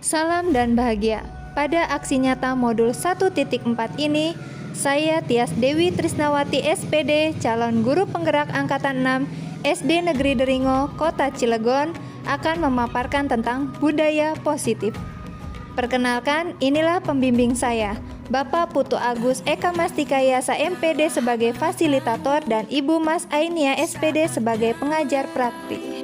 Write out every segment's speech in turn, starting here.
Salam dan bahagia. Pada aksi nyata modul 1.4 ini, saya Tias Dewi Trisnawati SPD, calon guru penggerak Angkatan 6 SD Negeri Deringo, Kota Cilegon, akan memaparkan tentang budaya positif. Perkenalkan, inilah pembimbing saya, Bapak Putu Agus Eka Mastika Yasa MPD sebagai fasilitator dan Ibu Mas Ainia SPD sebagai pengajar praktik.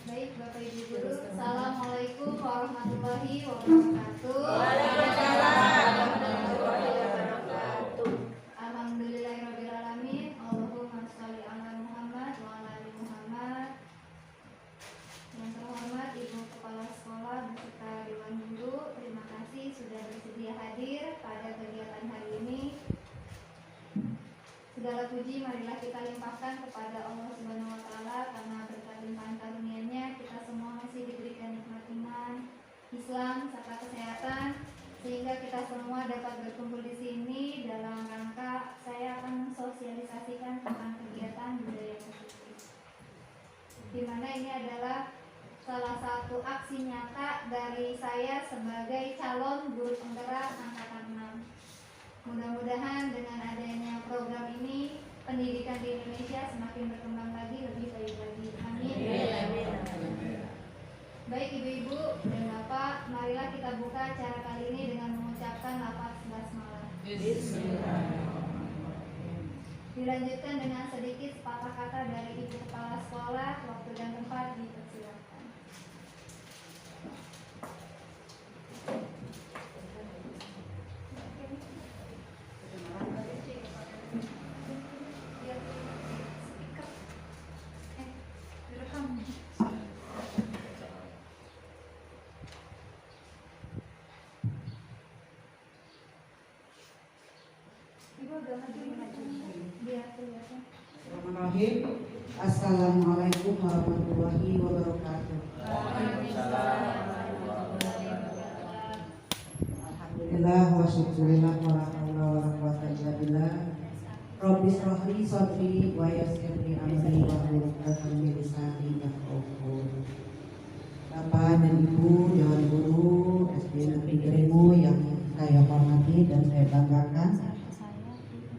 Baik, Bapak Ibu Guru, Assalamualaikum warahmatullahi wabarakatuh. Waalaikumsalam warahmatullahi wabarakatuh. Alhamdulillahirrabbilalamin. Allahumma sholli ala Muhammad wa ala ali Muhammad. Yang terhormat Ibu Kepala Sekolah beserta Dewan Guru, terima kasih sudah bersedia hadir pada kegiatan hari ini. Segala puji marilah kita limpahkan kepada Allah Subhanahu wa taala karena berkat limpahan karunia-Nya kita semua masih diberikan nikmat iman, Islam serta kesehatan sehingga kita semua dapat berkumpul di sini dalam rangka saya akan mensosialisasikan tentang kegiatan budaya positif. Di mana ini adalah salah satu aksi nyata dari saya sebagai calon guru penggerak Angkatan 6. Mudah-mudahan dengan adanya program ini pendidikan di Indonesia semakin berkembang lagi, lebih baik lagi. Amin. Baik Ibu-ibu dan Bapak, marilah kita buka acara kali ini dengan mengucapkan lafaz basmalah. Dilanjutkan dengan sedikit sepatah kata dari Ibu Kepala Sekolah. Waktu dan tempat dipersilakan. Bismillahirrahmanirrahim. Assalamualaikum warahmatullahi wabarakatuh. Alhamdulillah wa syukurillah wa la haula wa la quwwata illa billah. Rabbi shrah li sadri wa yassir li amri wa hlul 'uqdatam min lisani yafqahu qawli. Bapak dan Ibu Dewan Guru SD Negeri Gremo yang saya hormati dan saya banggakan,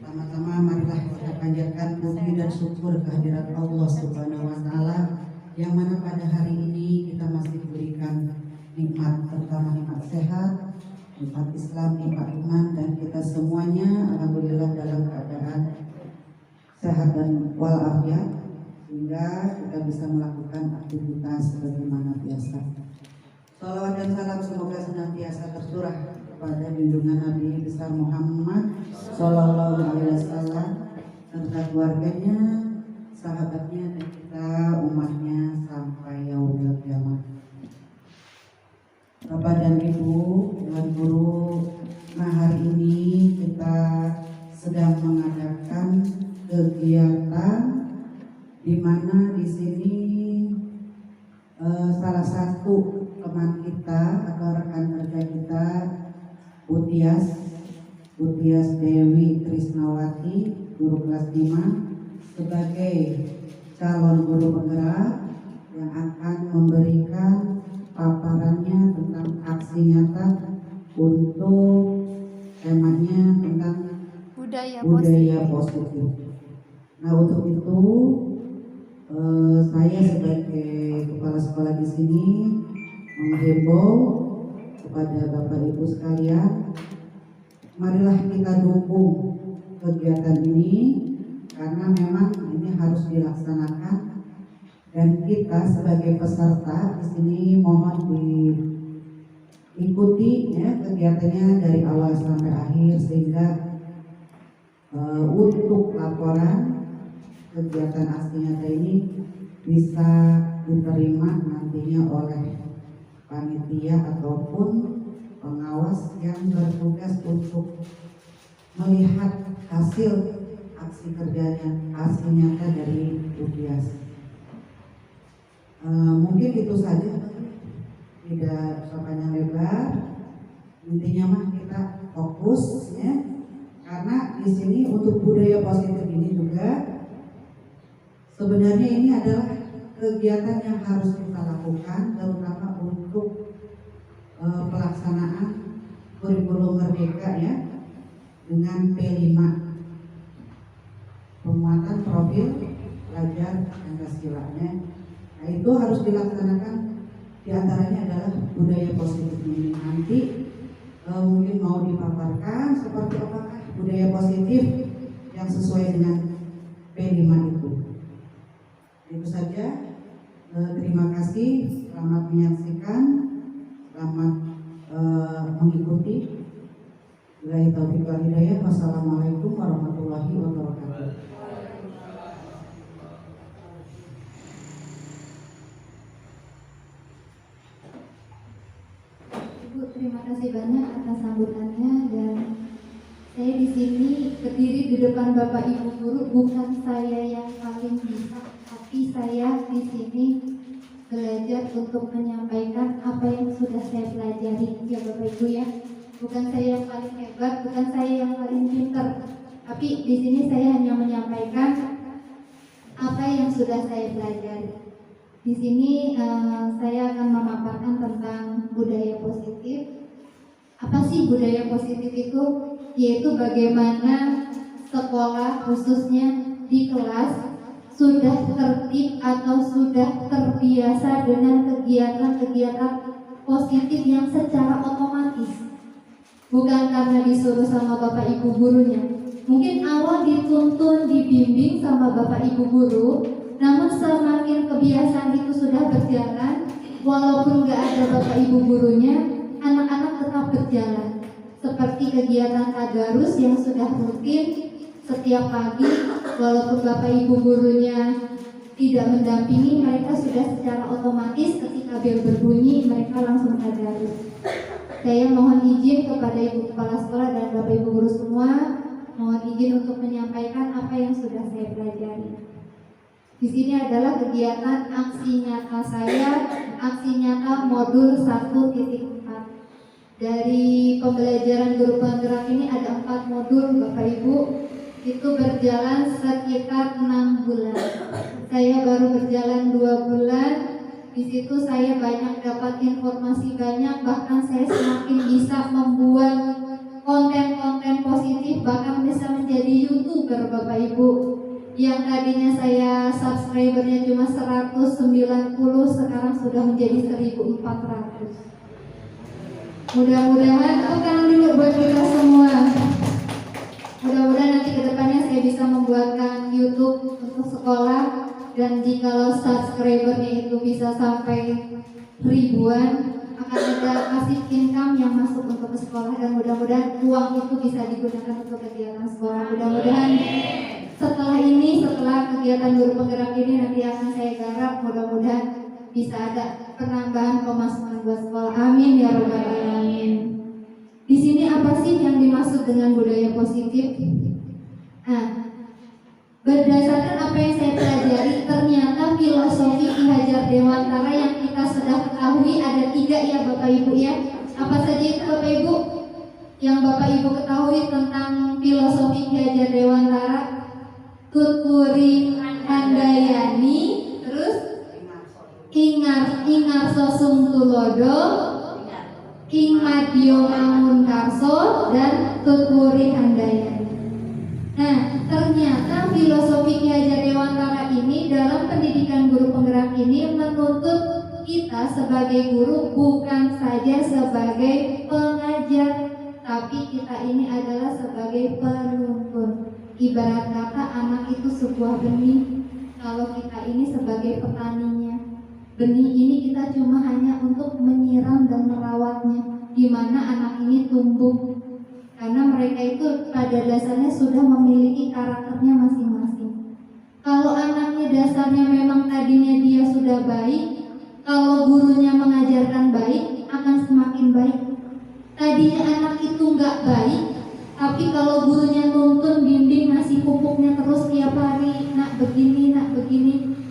sama-sama marilah kita panjatkan puji dan syukur kehadirat Allah Subhanahu wa taala yang mana pada hari ini kita masih diberikan nikmat, terutama nikmat sehat, nikmat Islam, nikmat iman, dan kita semuanya alhamdulillah dalam keadaan sehat dan walafiat sehingga kita bisa melakukan aktivitas sebagaimana biasa. Salawat dan salam semoga senantiasa tercurah kepada junjungan Nabi besar Muhammad Sallallahu Alaihi Wasallam serta keluarganya, sahabatnya, dan kita umatnya sampai yaumil kiamat. Bapak dan Ibu Dewan Guru, nah hari ini kita sedang mengadakan kegiatan di mana di sini salah satu teman kita atau rekan kerja kita Utias Dewi Trisnawati, guru kelas 5, sebagai calon guru penggerak yang akan memberikan paparannya tentang aksi nyata untuk temanya tentang budaya positif. Nah, untuk itu saya sebagai kepala sekolah di sini menghimbau kepada Bapak Ibu sekalian, marilah kita dukung kegiatan ini karena memang ini harus dilaksanakan, dan kita sebagai peserta di sini mohon diikuti ya kegiatannya dari awal sampai akhir sehingga untuk laporan kegiatan aksi nyata ini bisa diterima nantinya oleh panitia ataupun pengawas yang bertugas untuk melihat hasil aksi kerjanya, aksi nyata dari UTIAS. Mungkin itu saja, tidak panjang lebar. Intinya mah kita fokus ya, karena di sini untuk budaya positif ini juga sebenarnya ini adalah kegiatan yang harus kita lakukan, terutama untuk pelaksanaan kurikulum merdeka ya, dengan P5, penguatan profil pelajar Pancasilanya. Nah, itu harus dilaksanakan, diantaranya adalah budaya positif ini. Nanti mungkin mau dipaparkan seperti apakah budaya positif yang sesuai dengan P5 itu. Itu saja. Terima kasih. Selamat menyaksikan. Selamat mengikuti. Billahi taufiq wal hidayah. Wassalamualaikum warahmatullahi wabarakatuh. Ibu, terima kasih banyak atas sambutannya, dan saya di sini berdiri di depan Bapak Ibu guru bukan saya yang paling bisa, tapi saya di sini belajar untuk menyampaikan apa yang sudah saya pelajari ya Bapak Ibu ya. Bukan saya yang paling hebat, bukan saya yang paling pintar, tapi di sini saya hanya menyampaikan apa yang sudah saya pelajari. Di sini saya akan memaparkan tentang budaya positif. Apa sih budaya positif itu? Yaitu bagaimana sekolah khususnya di kelas sudah tertib atau sudah terbiasa dengan kegiatan-kegiatan positif yang secara otomatis, bukan karena disuruh sama Bapak Ibu gurunya. Mungkin awal dituntun, dibimbing sama Bapak Ibu guru, namun semakin kebiasaan itu sudah berjalan, walaupun gak ada Bapak Ibu gurunya, anak-anak tetap berjalan. Seperti kegiatan tadarus yang sudah rutin setiap pagi, walaupun Bapak Ibu gurunya tidak mendampingi, mereka sudah secara otomatis ketika bel berbunyi mereka langsung tadarus. Saya mohon izin kepada Ibu Kepala Sekolah dan Bapak Ibu guru semua mohon izin untuk menyampaikan apa yang sudah saya pelajari. Di sini adalah kegiatan aksi nyata saya, aksi nyata modul 1.4. Dari pembelajaran guru penggerak ini ada 4 modul Bapak Ibu. Itu berjalan sekitar 6 bulan. Saya baru berjalan 2 bulan. Di situ saya banyak dapat informasi banyak, bahkan saya semakin bisa membuat konten-konten positif, bahkan bisa menjadi YouTuber Bapak Ibu. Yang tadinya saya subscribernya cuma 190, sekarang sudah menjadi 1400. Mudah-mudahan tepuk tangan dulu buat kita semua. Mudah-mudahan nanti kedepannya saya bisa membuatkan YouTube untuk sekolah, dan jikalau subscribernya itu bisa sampai ribuan, akan ada passive income yang masuk untuk ke sekolah, dan mudah-mudahan uang itu bisa digunakan untuk kegiatan sekolah. Mudah-mudahan setelah ini, setelah kegiatan guru penggerak ini nanti akan saya garap, mudah-mudahan bisa ada penambahan pemasukan buat sekolah. Amin ya robbal alamin. Di sini apa sih yang dimaksud dengan budaya positif? Nah, berdasarkan apa yang saya pelajari, ternyata filosofi Ki Hajar Dewantara yang kita sudah ketahui ada 3 ya Bapak Ibu ya. Apa saja itu Bapak Ibu? Yang Bapak Ibu ketahui tentang filosofi Ki Hajar Dewantara? Tutpuri Handayani, terus Ingarso Sungtulodo, Ing Madyo Mangunkarso, dan Tutpuri Handayani. Nah, ternyata filosofi Ki Hajar Dewantara ini dalam pendidikan guru penggerak ini menuntut kita sebagai guru bukan saja sebagai pengajar, tapi kita ini adalah sebagai penuntun. Ibarat kata anak itu sebuah benih, kalau kita ini sebagai petaninya. Benih ini kita cuma hanya untuk menyiram dan merawatnya, di mana anak ini tumbuh. Karena mereka itu pada dasarnya sudah memiliki karakternya masing-masing. Kalau anaknya dasarnya memang tadinya dia sudah baik, kalau gurunya mengajarkan baik, akan semakin baik. Tadinya anak itu nggak baik, tapi kalau gurunya nuntun, bimbing, ngasih pupuknya terus tiap hari, nak begini,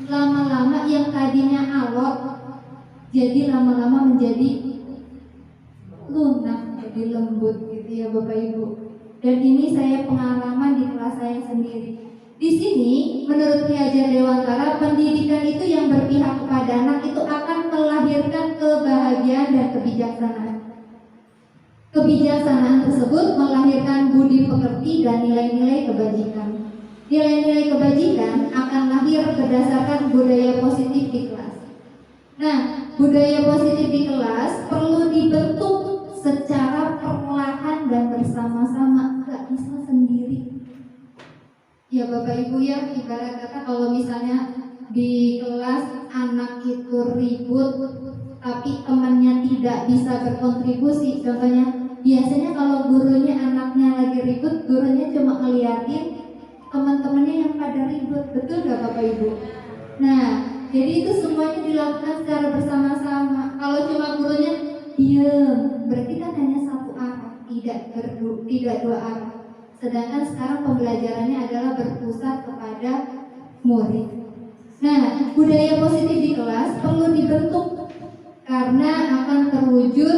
lama-lama yang tadinya alot, jadi lama-lama menjadi lunak, jadi lembut gitu ya Bapak Ibu. Dan ini saya pengalaman di kelas saya sendiri. Di sini menurut Ki Hajar Dewantara, pendidikan itu yang berpihak kepada anak itu akan melahirkan kebahagiaan dan kebijaksanaan. Kebijaksanaan tersebut melahirkan budi pekerti dan nilai-nilai kebajikan. Nilai-nilai kebajikan akan lahir berdasarkan budaya positif di kelas. Nah, budaya positif di kelas perlu dibentuk secara perlahan dan bersama-sama, nggak bisa sendiri. Ya Bapak Ibu ya, ibarat kata kalau misalnya di kelas anak itu ribut, tapi temannya tidak bisa berkontribusi. Contohnya, biasanya kalau gurunya anaknya lagi ribut, gurunya cuma ngeliatin teman-temannya yang pada ribut, betul gak Bapak Ibu? Nah, jadi itu semuanya dilakukan secara bersama-sama. Kalau cuma gurunya diam, berarti kan hanya satu arah, tidak dua arah. Sedangkan sekarang pembelajarannya adalah berpusat kepada murid. Nah, budaya positif di kelas perlu dibentuk karena akan terwujud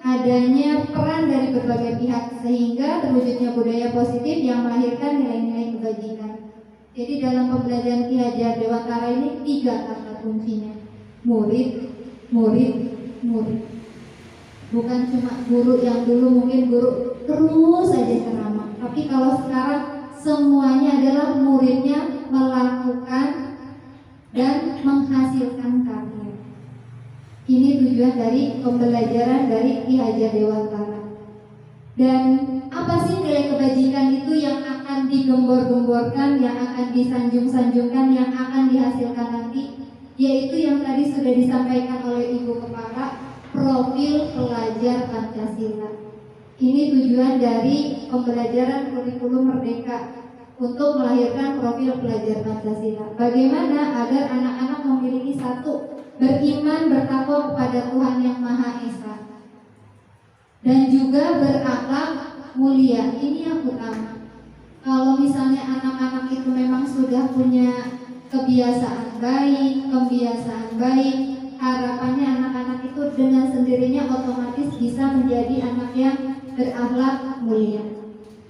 adanya peran dari berbagai pihak, sehingga terwujudnya budaya positif yang melahirkan nilai-nilai kebajikan. Jadi dalam pembelajaran Ki Hajar Dewantara ini 3 kata kuncinya: murid, murid, murid. Bukan cuma guru yang dulu mungkin guru terus saja ceramah, tapi kalau sekarang semuanya adalah muridnya melakukan dan menghasilkan karya. Ini tujuan dari pembelajaran dari Ki Hajar Dewantara. Dan apa sih nilai kebajikan itu yang akan digembor-gemborkan, yang akan disanjung-sanjungkan, yang akan dihasilkan nanti? Yaitu yang tadi sudah disampaikan oleh Ibu Kepala, profil pelajar Pancasila. Ini tujuan dari pembelajaran kurikulum Merdeka, untuk melahirkan profil pelajar Pancasila. Bagaimana agar anak-anak memiliki 1, beriman bertakwa kepada Tuhan Yang Maha Esa, dan juga berakhlak mulia. Ini yang utama. Kalau misalnya anak-anak itu memang sudah punya kebiasaan baik, harapannya anak-anak itu dengan sendirinya otomatis bisa menjadi anak yang berakhlak mulia.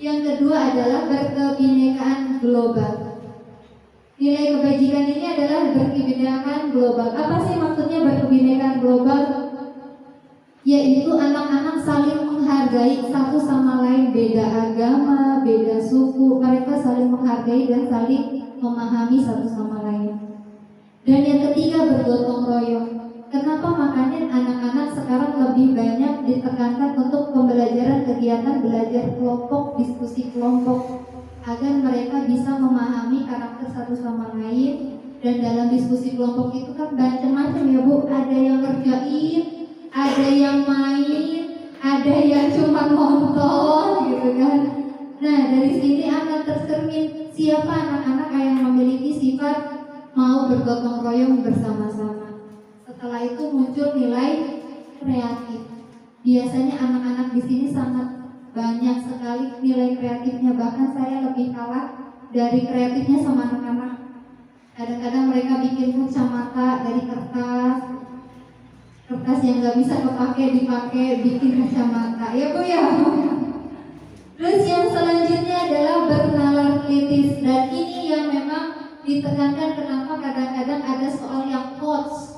Yang kedua adalah berkebinekaan global. Nilai kebajikan ini adalah berkebinekaan global. Apa sih maksudnya berkebinekaan global? Yaitu anak-anak saling menghargai satu sama lain, beda agama, beda suku, mereka saling menghargai dan saling memahami satu sama lain. Dan yang ketiga bergotong royong. Kenapa makanya anak-anak sekarang lebih banyak ditekankan untuk pembelajaran kegiatan belajar kelompok, diskusi kelompok, agar mereka bisa memahami karakter satu sama lain. Dan dalam diskusi kelompok itu kan macam-macam ya Bu, ada yang ngerjain, ada yang main, ada yang cuma nonton gitu kan. Nah dari sini akan tercermin siapa anak-anak yang memiliki sifat mau bergotong royong bersama-sama. Setelah itu muncul nilai kreatif. Biasanya anak-anak di sini sangat banyak sekali nilai kreatifnya, bahkan saya lebih kalah dari kreatifnya sama anak-anak. Kadang-kadang mereka bikin kacamata dari kertas yang nggak bisa dipakai bikin kacamata ya Bu ya. Terus yang selanjutnya adalah bernalar kritis, dan ini yang memang ditekankan kenapa kadang-kadang ada soal yang quotes.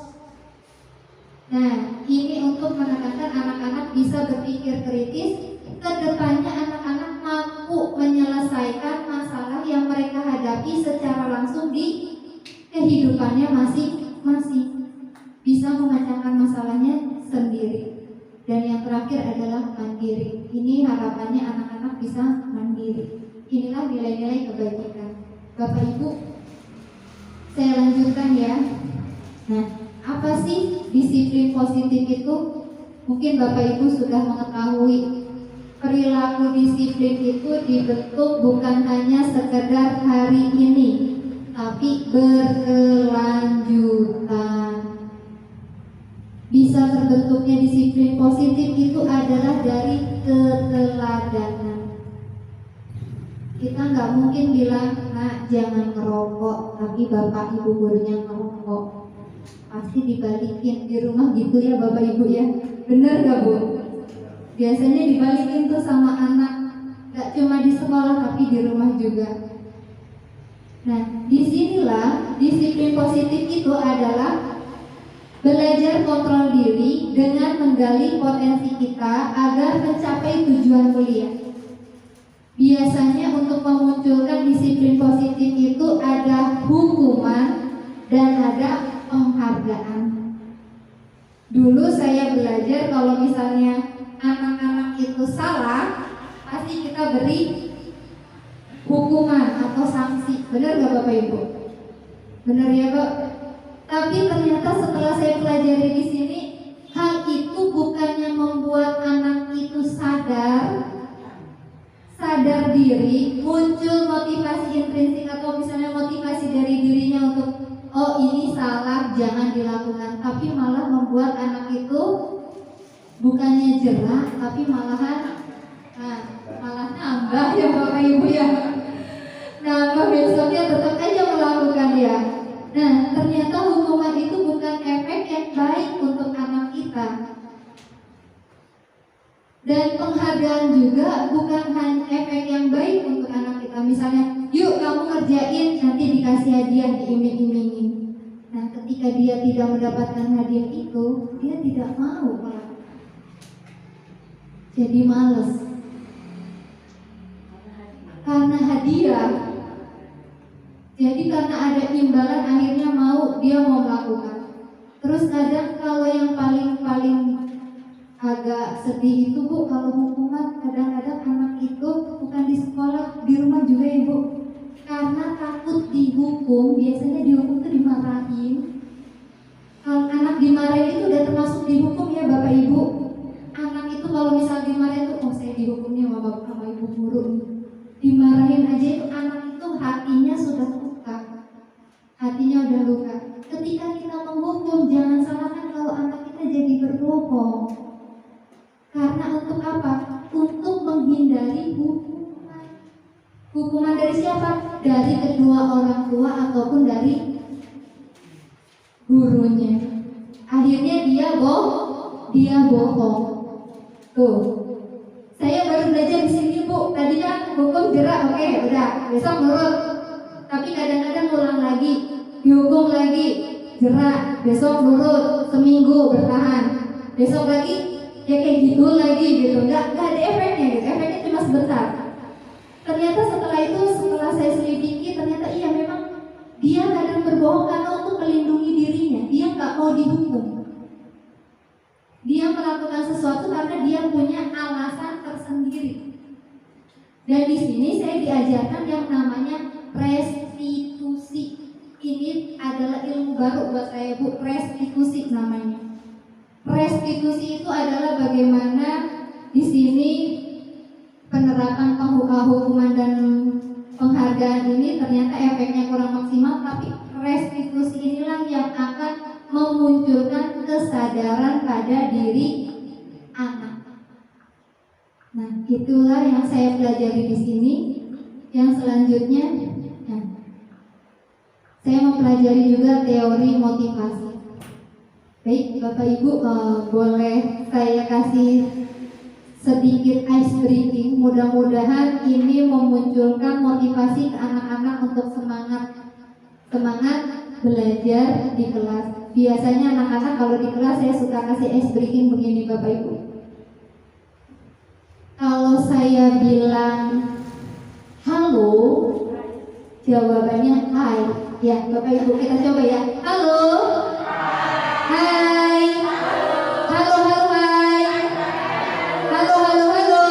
Nah ini untuk menekankan anak-anak bisa berpikir kritis. Kedepannya anak-anak mampu menyelesaikan masalah yang mereka hadapi secara langsung di kehidupannya masing-masing, bisa memecahkan masalahnya sendiri. Dan yang terakhir adalah mandiri. Ini harapannya anak-anak bisa mandiri. Inilah nilai-nilai kebajikan. Bapak Ibu, saya lanjutkan ya. Nah, apa sih disiplin positif itu? Mungkin Bapak Ibu sudah mengetahui. Perilaku disiplin itu dibentuk bukan hanya sekedar hari ini, tapi berkelanjutan. Bisa terbentuknya disiplin positif itu adalah dari keteladanan. Kita nggak mungkin bilang, nak jangan ngerokok, tapi bapak ibu gurunya ngerokok. Pasti dibalikin di rumah gitu ya bapak ibu ya. Bener gak Bu? Biasanya dibalikin tuh sama anak, gak cuma di sekolah tapi di rumah juga. Nah, disinilah disiplin positif itu adalah belajar kontrol diri dengan menggali potensi kita agar mencapai tujuan kuliah. Biasanya untuk memunculkan disiplin positif itu ada hukuman dan ada penghargaan. Dulu saya belajar kalau misalnya anak-anak itu salah, pasti kita beri hukuman atau sanksi. Benar gak Bapak Ibu? Benar ya Pak? Tapi ternyata setelah saya pelajari di sini, hal itu bukannya membuat anak itu sadar diri, muncul motivasi intrinsik atau misalnya motivasi dari dirinya untuk oh ini salah, jangan dilakukan, tapi malah membuat anak itu bukannya jerah, tapi malah nambah ya Bapak Ibu ya. Nambah besoknya tetap aja melakukan ya. Nah ternyata hukuman itu bukan efek yang baik untuk anak kita. Dan penghargaan juga bukan hanya efek yang baik untuk anak kita. Misalnya, yuk kamu ngerjain, nanti dikasih hadiah, diiming-imingin. Nah ketika dia tidak mendapatkan hadiah itu, dia tidak mau melakukan. Jadi males karena hadiah. Jadi karena ada imbalan akhirnya dia mau melakukan. Terus kadang kalau yang paling agak sedih itu Bu, kalau hukuman kadang-kadang anak itu bukan di sekolah, di rumah juga ya Bu. Karena takut dihukum, biasanya dihukum itu dimarahin. Kalau anak dimarahin itu udah termasuk dihukum ya Bapak Ibu. Anak itu kalau misal dimarahin tuh, oh saya dihukumnya sama ibu guru. Dimarahin aja itu anak itu hatinya sudah luka. Hatinya udah luka. Ketika kita menghukum, jangan salahkan kalau anak kita jadi berbohong. Karena untuk apa? Untuk menghindari hukuman. Hukuman dari siapa? Dari kedua orang tua ataupun dari gurunya. Akhirnya dia bohong. Tuh, saya baru belajar di sini Bu. Tadinya hukum jerak, oke, udah, besok nurut. Tapi kadang-kadang ulang lagi, dihukum lagi, jerak, besok nurut, seminggu bertahan, besok lagi, ya kayak gitu lagi gitu. Nggak ada efeknya gitu. Efeknya cuma sebentar. Ternyata setelah itu, setelah saya selidiki, ternyata iya memang dia kadang berbohong karena untuk melindungi dirinya. Dia nggak mau dihukum. Dia melakukan sesuatu karena dia punya alasan tersendiri. Dan di sini saya diajarkan yang namanya restitusi. Ini adalah ilmu baru buat saya Bu, restitusi namanya. Restitusi itu adalah bagaimana di sini penerapan hukuman dan penghargaan ini ternyata efeknya kurang maksimal, tapi restitusi inilah yang akan memunculkan kesadaran pada diri anak. Nah, itulah yang saya pelajari di sini. Yang selanjutnya, saya mempelajari juga teori motivasi. Baik, Bapak Ibu, boleh saya kasih sedikit ice breaking. Mudah-mudahan ini memunculkan motivasi ke anak-anak untuk semangat belajar di kelas. Biasanya anak-anak kalau di kelas saya suka kasih ice breaking begini Bapak Ibu. Kalau saya bilang halo, jawabannya hai. Ya Bapak Ibu, kita coba ya. Halo, hai. Halo, halo, hai. Halo, halo, halo.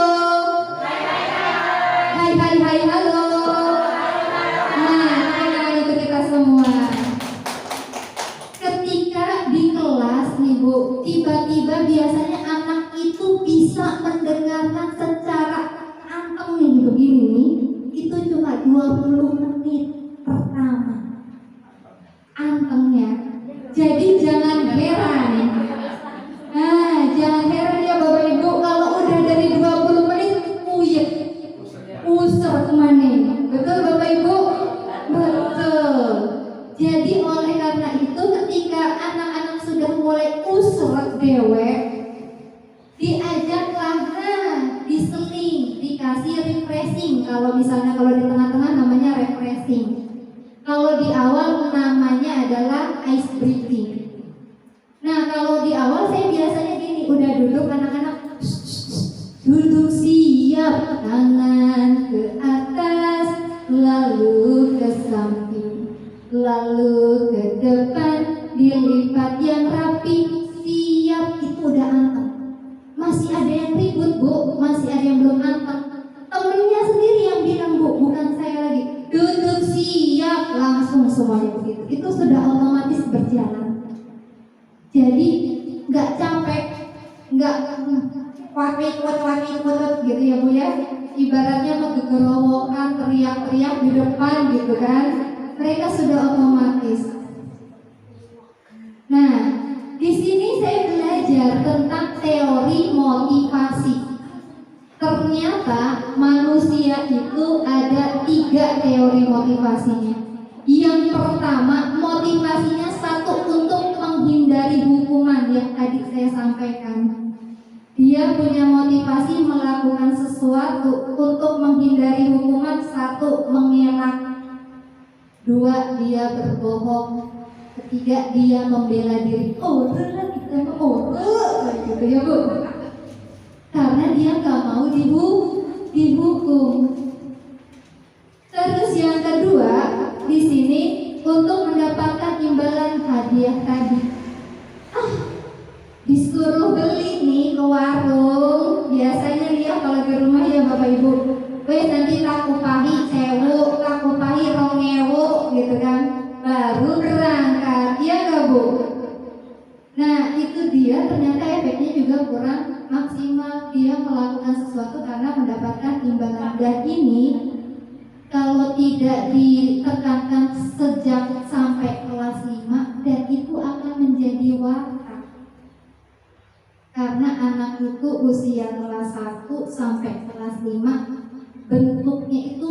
Hai, hai, hai, halo. Nah, tangan itu kita semua. Ketika di kelas nih Bu, tiba-tiba biasanya anak itu bisa mendengarkan secara anteng nih begini nih, itu cuma 20 menit pertama antengnya. Jadi jangan heran. Nah, jangan heran ya Bapak Ibu kalau udah dari 20 menit uyek, usah kemana. Betul Bapak Ibu? Betul. Jadi oleh karena itu ketika anak-anak sudah mulai usret dewek, diajaklah diseling, dikasih refreshing. Kalau misalnya kalau di tengah-tengah namanya refreshing. Kalau di awal namanya adalah ice breaking. Nah, kalau di awal saya biasanya gini, udah duduk anak-anak, duduk siap, tangan ke atas, lalu ke samping, lalu ke depan, dilipat yang rapi, siap. Itu udah anteng. Masih ada yang ribut Bu, masih ada yang belum anteng. Temennya sendiri yang bilang Bu, bukan saya lagi. Duduk siap, langsung semuanya begitu. Itu sudah otomatis berjalan. Jadi nggak capek, nggak kuat gitu ya Bu ya. Ibaratnya mau gegerowokan, teriak-teriak di depan gitu kan. Mereka sudah otomatis. Nah, di sini saya belajar tentang teori motivasi. Ternyata manusia itu ada 3 teori motivasinya. Yang pertama, motivasinya satu untuk menghindari hukuman yang tadi saya sampaikan. Dia punya motivasi melakukan sesuatu untuk menghindari hukuman. 1, mengelak. 2, dia berbohong. 3, dia membela diri. Gitu ya Bu. Karena dia nggak mau dihukum. Terus yang kedua, di sini untuk mendapatkan imbalan hadiah tadi. Disuruh beli nih ke warung. Biasanya dia kalau di rumah ya Bapak Ibu, nanti tak kupahi sewu, tak kupahi 2.000 gitu kan, baru berangkat, ya nggak Bu? Nah itu dia ternyata efeknya juga kurang maksimal. Dia melakukan sesuatu karena mendapatkan imbalan. Dan ini kalau tidak ditekankan sejak sampai kelas 5, dan itu akan menjadi watak. Karena anak itu usia kelas 1 sampai kelas 5 bentuknya itu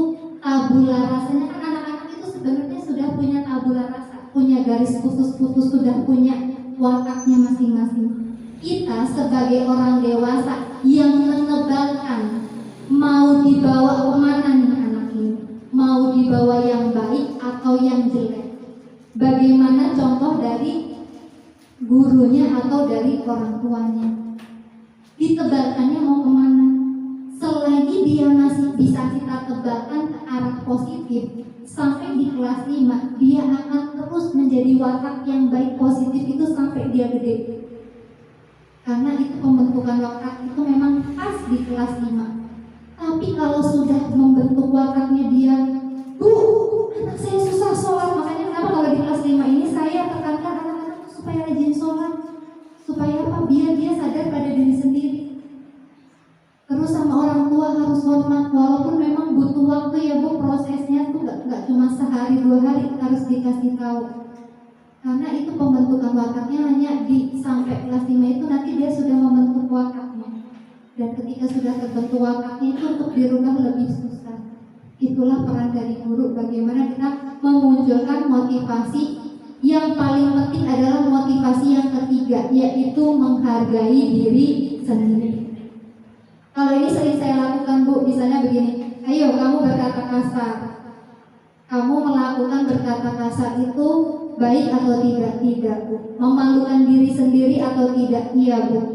tabula rasanya kan anak-anak itu sebenarnya sudah punya tabula rasa, punya garis putus-putus, sudah punya wataknya masing-masing. Kita sebagai orang dewasa yang menebalkan mau dibawa kemana nih anak ini, mau dibawa yang baik atau yang jelek. Bagaimana contoh dari gurunya atau dari orang tuanya, ditebalkannya mau kemana. Selagi dia masih bisa kita tebalkan ke arah positif, sampai di kelas 5 dia akan terus menjadi watak yang baik positif itu sampai dia gede. Karena itu pembentukan watak itu memang pas di kelas 5. Tapi kalau sudah membentuk wataknya dia, Bu, anak saya susah sholat. Makanya kenapa kalau di kelas 5 ini saya tekankan anak-anak supaya rajin sholat. Supaya apa? Biar dia sadar pada diri sendiri. Terus sama orang tua harus hormat, walaupun memang butuh waktu ya Bu, prosesnya tuh gak cuma sehari 2 hari harus dikasih tahu. Karena itu pembentukan wataknya hanya di sampai kelas 5 itu nanti dia sudah membentuk wataknya. Dan ketika sudah terbentuk wataknya itu untuk dirubah lebih susah. Itulah peran dari guru, bagaimana kita memunculkan motivasi. Yang paling penting adalah motivasi yang ketiga, yaitu menghargai diri sendiri. Kalau ini sering saya lakukan Bu, misalnya begini, ayo kamu berkata kasar. Kamu melakukan berkata kasar itu baik atau tidak? Tidak Bu. Memalukan diri sendiri atau tidak? Iya Bu.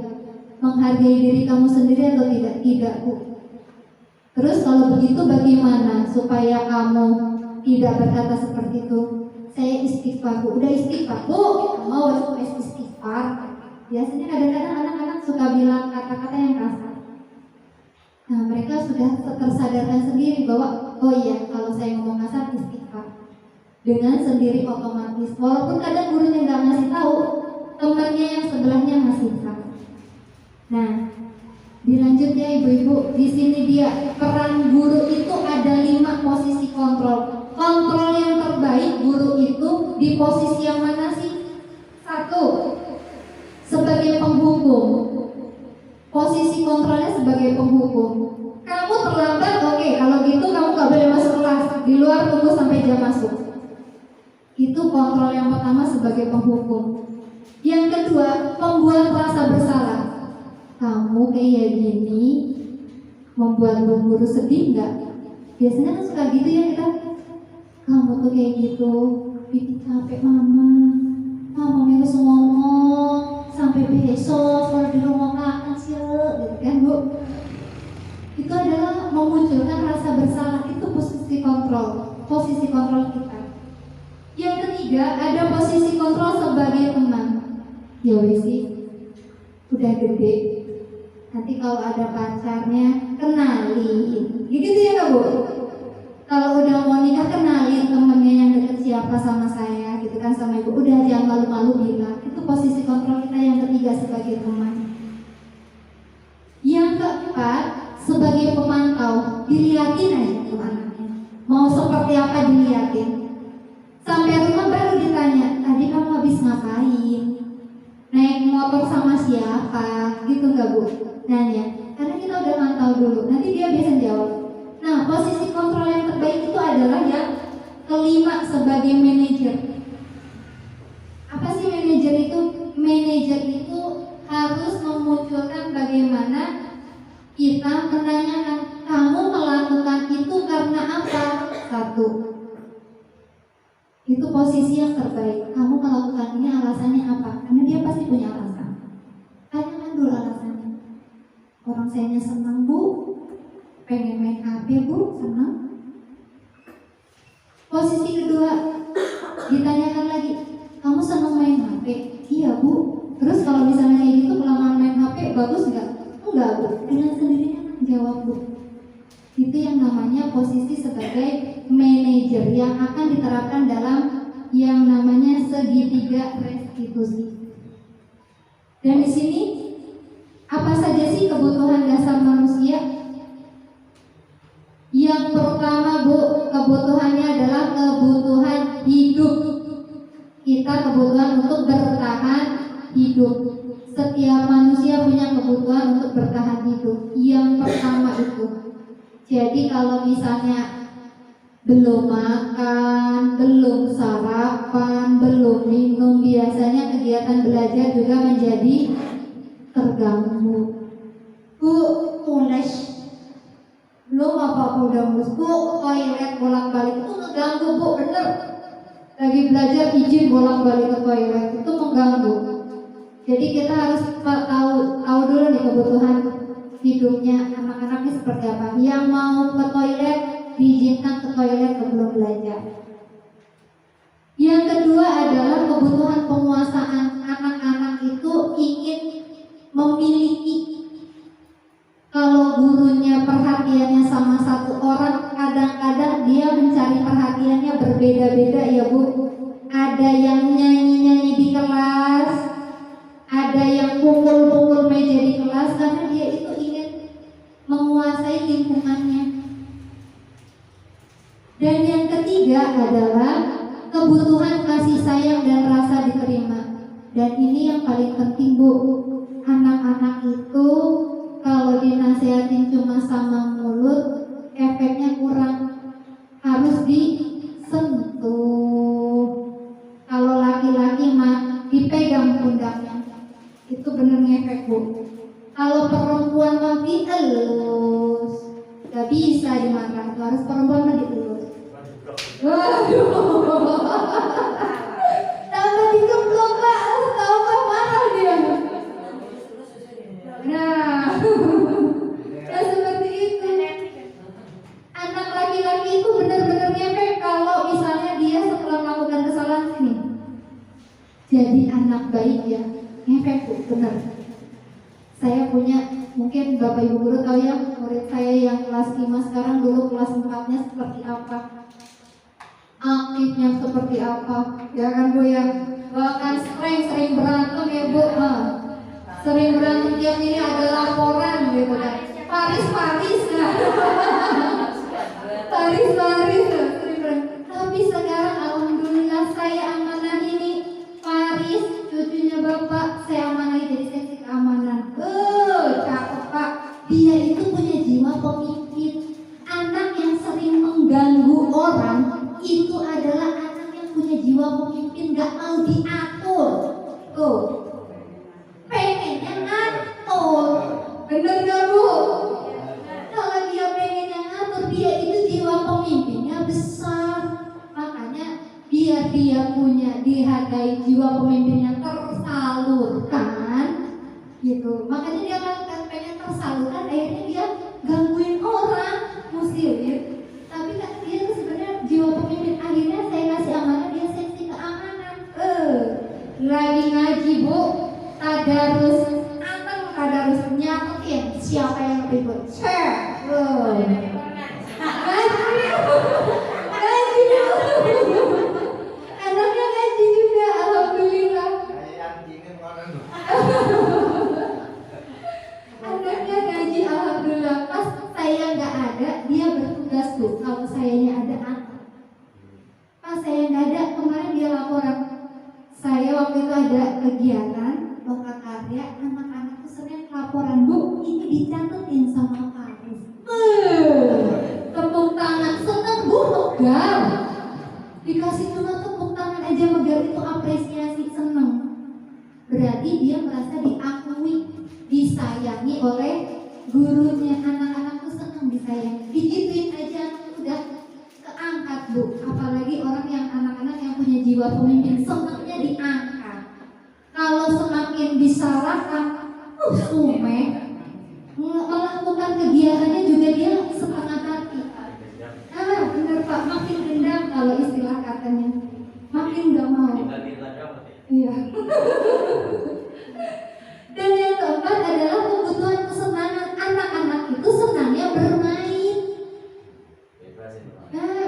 Menghargai diri kamu sendiri atau tidak? Tidak Bu. Terus kalau begitu bagaimana supaya kamu tidak berkata seperti itu? Saya istighfar Bu. Udah istighfar Bu, mau istighfar. Biasanya kadang-kadang anak-anak suka bilang kata-kata yang kasar. Nah, mereka sudah tersadarkan sendiri bahwa oh iya, kalau saya ngomong kasar istighfar. Dengan sendiri otomatis, walaupun kadang gurunya nggak ngasih tahu, temannya yang sebelahnya ngasih tahu. Nah, dilanjut ya ibu-ibu. Di sini dia peran guru itu ada 5 posisi kontrol. Kontrol yang terbaik guru itu di posisi yang mana sih? 1, sebagai penghukum. Posisi kontrolnya sebagai penghukum. Kamu terlambat, oke, kalau gitu kamu gak boleh masuk kelas. Di luar tunggu sampai jam masuk. Itu kontrol yang pertama sebagai penghukum. Yang kedua, pembuat rasa bersalah. Kamu kayak gini membuat guru sedih nggak? Biasanya kan suka gitu ya kita. Kamu tuh kayak gitu bikin capek mama. Mama harus ngomong sampai besok kalau di rumah makan sih, gitu kan Bu? Itu adalah memunculkan rasa bersalah. Itu posisi kontrol kita. Yang ketiga, ada posisi kontrol sebagai teman. Ya wis sih, udah gede. Nanti kalau ada pacarnya, kenalin. Gitu ya Kak Bu? Kalau udah mau nikah, kenalin temennya yang deket siapa sama saya, gitu kan, sama ibu. Udah jangan malu-malu bilang. Itu posisi kontrol kita yang ketiga sebagai teman. Yang keempat, sebagai pemantau, dilihatin aja tuh anaknya. Mau seperti apa dilihatin. Sampai rumah baru ditanya, tadi kamu habis ngapain? Naik motor sama siapa? Gitu nggak Bu? Nanya. Karena kita udah mantau dulu. Nanti dia biasa jawab. Nah, posisi kontrol yang terbaik itu adalah yang kelima sebagai manajer. Apa sih manajer itu? Manajer itu harus memunculkan bagaimana kita menanyakan, kamu melakukan itu karena apa? 1. Itu posisi yang terbaik. Kamu melakukan ini alasannya apa? Karena dia pasti punya alasan. Tanyakan dulu alasannya. Orang sayanya senang Bu, pengen main HP Bu, senang. Posisi kedua, ditanyakan lagi, kamu senang main HP? Iya Bu. Terus kalau misalnya kayak gitu kelamaan main HP, bagus nggak? Enggak Bu. Dengan sendirinya jawab Bu. Itu yang namanya posisi sebagai manajer yang akan diterapkan dalam yang namanya segitiga restitusi. Dan di sini apa saja sih kebutuhan dasar manusia? Yang pertama Bu, kebutuhannya adalah kebutuhan hidup. Kita kebutuhan untuk bertahan hidup. Setiap manusia punya kebutuhan untuk bertahan hidup. Yang pertama itu. Jadi kalau misalnya belum makan, belum sarapan, belum minum, biasanya kegiatan belajar juga menjadi terganggu. Bu, mules. Belum apa-apa udah mulus. Bu, toilet bolak-balik itu mengganggu, Bu, bener. Lagi belajar izin bolak-balik ke toilet itu mengganggu. Jadi kita harus tahu dulu nih kebutuhan hidupnya anak-anak ini seperti apa. Yang mau ke toilet diizinkan ke toilet sebelum belajar. Yang kedua adalah kebutuhan penguasaan. Anak-anak itu ingin memiliki. Kalau gurunya perhatiannya sama satu orang, kadang-kadang dia mencari perhatiannya berbeda-beda ya Bu. Ada yang nyanyi-nyanyi di kelas, ada yang pukul-pukul meja di kelas, karena dia itu ingin menguasai lingkungannya. Dan yang ketiga adalah kebutuhan kasih sayang dan rasa diterima. Dan ini yang paling penting Bu. Anak-anak itu kalau dinasehatin cuma sama mulut, efeknya kurang. Harus disentuh. Kalau laki-laki mah dipegang pundaknya, itu bener ngefek Bu. Kalau perempuan mah dielus, gak bisa dimakan. Harus perempuan mah dielus. Waduh, tambah dikemplok Pak, tambah marah dia. Nah, ya seperti itu. Anak laki-laki itu benar-benar ngefek kalau misalnya dia setelah melakukan kesalahan ini jadi anak baik ya, ngefek Bu, benar. Saya punya, mungkin Bapak Ibu guru tahu ya, murid saya yang kelas 5 sekarang, dulu kelas 4-nya seperti apa, aktifnya seperti apa, ya kan Bu ya. Bahkan sering berantem ya Bu, sering berantem tiap ini ada laporan gitu kan. Paris nah. Paris sering berantem. Tapi sekarang alhamdulillah saya amanah ini Paris, cucunya Bapak, saya amanah jadi seksi keamanan. Cakep Pak. Dia itu punya jiwa pemimpin. Anak yang sering mengganggu orang itu adalah anak yang punya jiwa pemimpin, gak mau diatur. Tuh, pengennya ngatur. Bener gak Bu? Kalau dia pengennya ngatur, dia itu jiwa pemimpinnya besar. Makanya biar dia punya dihargai jiwa pemimpinnya tersalurkan gitu. Makanya dia kan pengen tersalurkan, akhirnya dia gangguin orang, muslim. Tapi kan dia tuh sebenarnya jiwa pemimpin. Akhirnya saya kasih amanah, dia seksi keamanan. Lagi ngaji Bu, tadarus nyatetin siapa yang ribut. Cek. Ngaji. Anaknya ngaji juga, alhamdulillah. Anaknya ngaji, alhamdulillah. Pas saya nggak ada, dia bertugas tuh. Kalau sayanya ada anak. Pas saya nggak ada, kemarin dia laporan. Saya waktu itu ada kegiatan loka karya, anak-anak tuh sering laporan, Bu, ini dicatetin sama Paris. Tepuk tangan, seneng Bu, megar. Dikasih cuma tepuk tangan aja, megar itu apresiasi, seneng. Berarti dia merasa diakui, disayangi oleh gurunya. Anak-anak tuh seneng disayangi. Digituin aja udah keangkat Bu. Apalagi orang yang anak-anak yang punya jiwa pemimpin, senengnya diangkat. Kalau semakin disalahkan, melakukan kegiatannya juga dia setengah hati. Bener Pak, makin dendam kalau istilah katanya, makin gak mau. Iya. Dan yang keempat adalah kebutuhan kesenangan. Anak-anak itu senangnya bermain.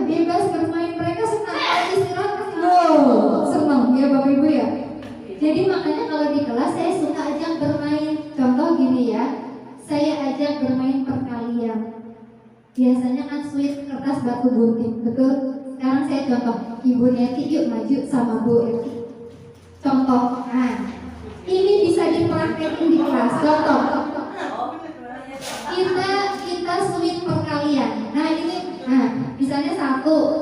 Bebas bermain, mereka senang istirahat. Senang ya Bapak Ibu ya. Jadi makanya kalau di kelas saya suka ajak bermain. Contoh gini ya, saya ajak bermain perkalian. Biasanya kan sweet kertas batu gunting, betul? Sekarang saya contoh, Ibu Neti yuk maju sama Bu Eti. Contoh, ini bisa dipraktekin di kelas. Contoh, kita sweet perkalian. Nah ini, misalnya 1,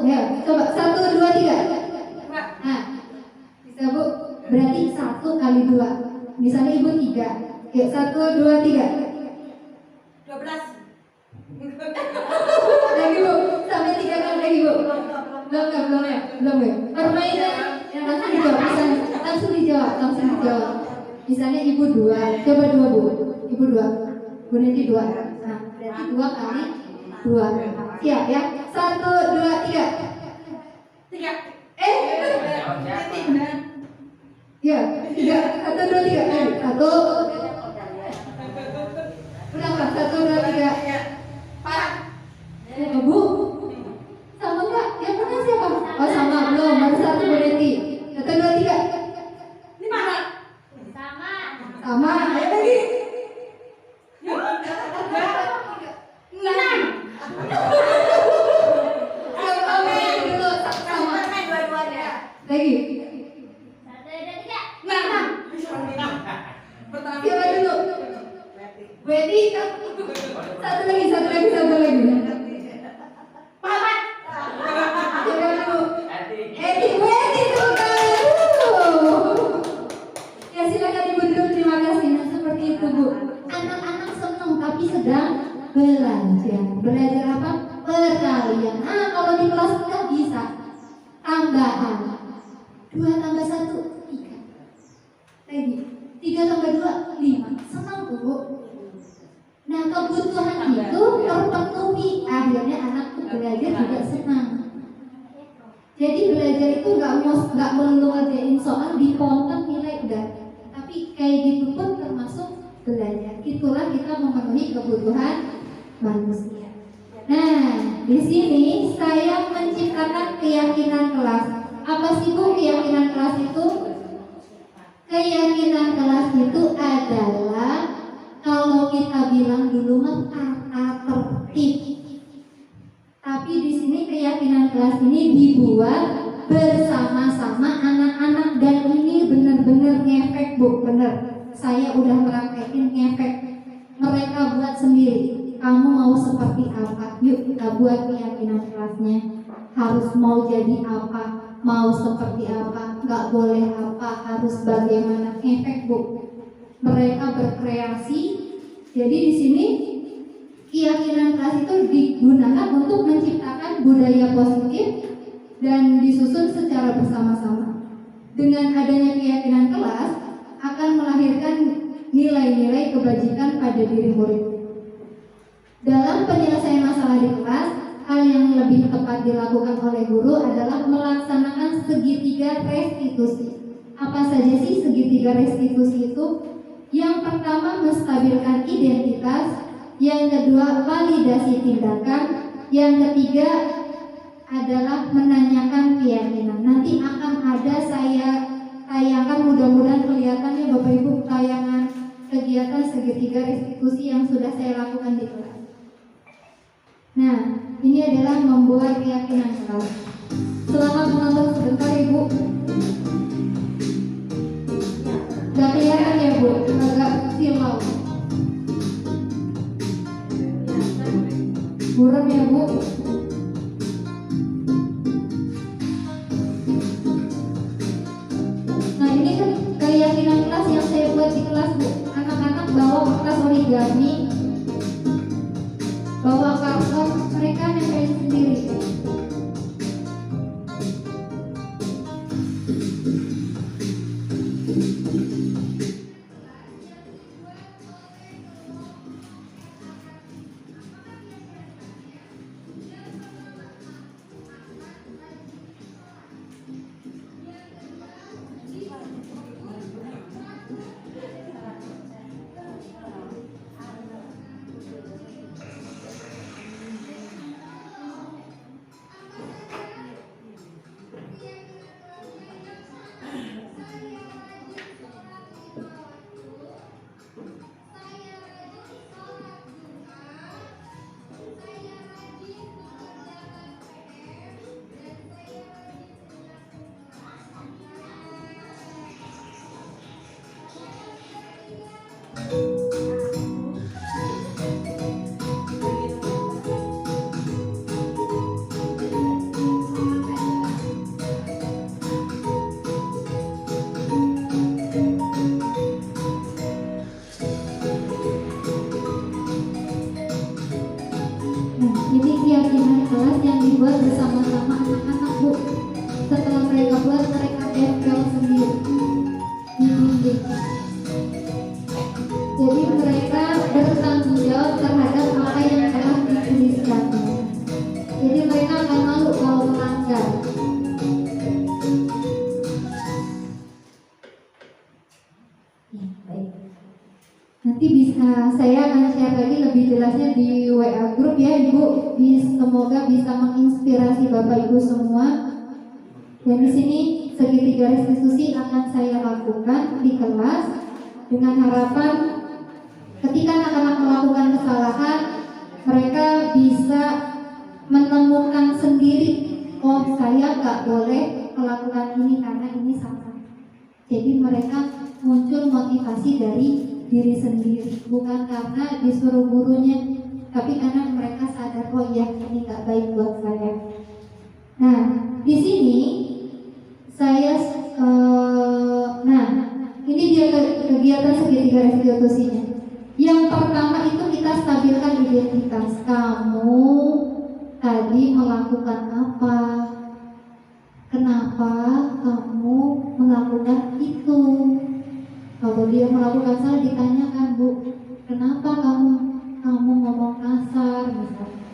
Berarti 1 kali 2. Misalnya ibu 3. Yuk 1, 2, 3. 12. Lagi bu, sampai 3 kali lagi bu. Belum ya. Permainan yang langsung dijawab, langsung dijawab. Misalnya ibu 2, coba 2 bu. Ibu 2, bu Neti 2. Nah, berarti 2 kali 2. Siap ya. 1, 2, 3. 3. Ya, 3. 1, 2, 3. 1. Udah nggak? 1, 2, 3. Pak. Bu, sama nggak? Yang benar siapa? Oh sama, belum. Baru 1 Bu Neti. 1, 2, 3. 5. Sama. Ayo lagi. 6. Dulu sama. Main dua-duanya. Lagi. 6. Pertama. Siapa dulu? Weti. Satu lagi. Papat. Siapa dulu? Edi. Weti dulu. Ya silakan ibu duduk. Terima kasih. Nah seperti itu bu. Anak-anak senang tapi sedang belajar. Belajar apa? Perkalian. Nah kalau di kelas kita bisa tambahan. 2 tambah 1, 3. Lagi 3 tambah 2, 5. Senang tuh bu. Nah kebutuhan itu terpenuhi. Akhirnya anak tuh belajar juga senang. Jadi belajar itu nggak melulu ngerjain soal diponten nilai udah. Tapi kayak gitu pun termasuk belajar. Itulah kita memenuhi kebutuhan manusia. Nah di sini saya menciptakan keyakinan kelas. Apa sih bu keyakinan kelas itu? Keyakinan kelas itu adalah kalau kita bilang dulu mah tata tertib. Tapi di sini keyakinan kelas ini dibuat bersama-sama anak-anak dan ini benar-benar ngefek bu, benar. Saya udah praktekin ngefek. Mereka buat sendiri. Kamu mau seperti apa? Yuk kita buat keyakinan kelasnya. Harus mau jadi apa? Mau seperti apa? Nggak boleh apa? Harus bagaimana? Ngefek bu. Mereka berkreasi. Jadi di sini keyakinan kelas itu digunakan untuk menciptakan budaya positif dan disusun secara bersama-sama. Dengan adanya keyakinan kelas akan melahirkan nilai-nilai kebajikan pada diri murid. Dalam penyelesaian masalah di kelas, hal yang lebih tepat dilakukan oleh guru adalah melaksanakan segitiga restitusi. Apa saja sih segitiga restitusi itu? Yang pertama menstabilkan identitas, yang kedua validasi tindakan, yang ketiga adalah menanyakan keyakinan. Nanti akan ada saya tayangkan, mudah-mudahan kelihatan ya Bapak Ibu tayangan kegiatan segitiga restitusi yang sudah saya lakukan di kelas. Nah, ini adalah membuat keyakinan kelas. Selamat menonton sebentar Ibu. Gak kelihatan ya Bu, agak silau. Buram ya Bu. Nah ini kan keyakinan kelas yang saya buat di kelas Bu. Anak-anak bawa kertas origami, bawa karton, mereka nempelin sendiri. tempel sendiri di dinding. Jadi mereka bertanggung jawab terhadap apa yang telah dituliskannya. Jadi mereka akan malu kalau melanggar. Ya, baik. Nanti bisa saya akan share lagi lebih jelasnya di WA group ya Ibu. Semoga bisa menginspirasi Bapak Ibu semua. Dan di sini segitiga restitusi akan saya lakukan di kelas dengan harapan ketika anak-anak melakukan kesalahan, mereka bisa menemukan sendiri, oh saya nggak boleh melakukan ini karena ini salah. Jadi mereka muncul motivasi dari diri sendiri, bukan karena disuruh gurunya, tapi karena mereka sadar, oh iya ini nggak baik buat saya. Nah, di sini saya, ini dia kegiatan segitiga restitusinya. Yang pertama itu kita stabilkan identitas. Kamu tadi melakukan apa? Kenapa kamu melakukan itu? Kalau dia melakukan salah ditanyakan, Bu, kenapa kamu ngomong kasar misalnya?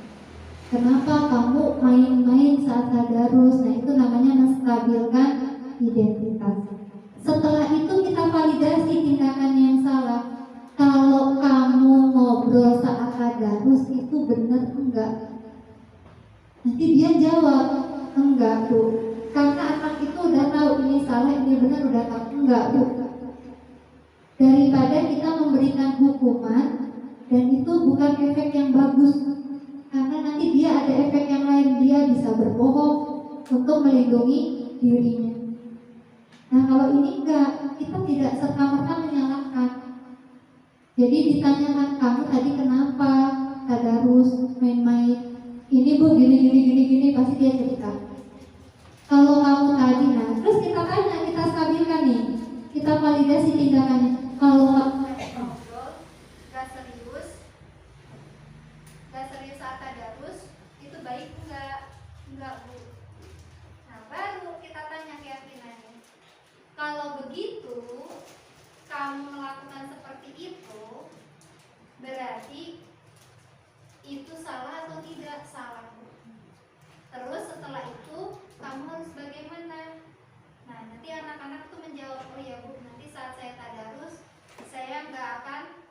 Kenapa kamu main-main saat tadarus? Nah, itu namanya menstabilkan identitas. Setelah itu kita validasi tindakan yang salah. Kalau kamu ngobrol saat tadarus itu benar enggak? Nanti dia jawab, enggak Bu. Karena anak itu udah tahu ini salah, ini benar, udah tahu. Enggak Bu. Daripada kita memberikan hukuman dan itu bukan efek yang bagus, karena nanti dia ada efek yang lain, dia bisa berbohong untuk melindungi dirinya. Nah kalau ini enggak, kita tidak serta-merta menyalahkan. Jadi ditanyakan, kamu tadi kenapa tadarus main-main? Ini Bu gini, pasti dia cerita. Kalau kamu tadi, nah terus kita tanya, kita stabilkan nih, kita validasi tindakannya. Kalau ngobrol gak serius saat tadarus, itu baik enggak Bu? Nah baru kita tanya keyakinannya. Kalau begitu kamu melakukan seperti itu, berarti itu salah atau tidak? Salah. Terus setelah itu kamu harus bagaimana? Nah nanti anak-anak tuh menjawab, oh ya Bu, nanti saat saya tadarus saya nggak akan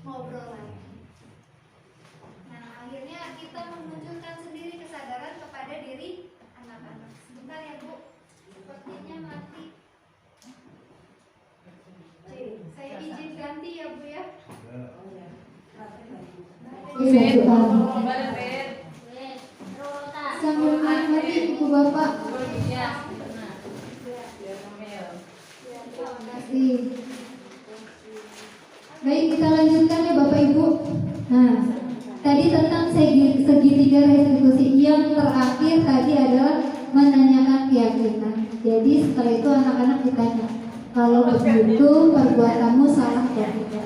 ngobrol lagi. Nah akhirnya kita memunculkan sendiri kesadaran kepada diri anak-anak. Sebentar ya Bu, sepertinya mati. Saya izin ganti ya Bu ya. Sambil menikmati Ibu Bapak. Terima kasih. Baik, kita lanjutkan ya Bapak Ibu. Nah, tadi tentang segitiga restitusi. Yang terakhir tadi adalah menanyakan keyakinan. Jadi setelah itu anak-anak ditanya, kalau begitu perbuatanmu salah atau tidak?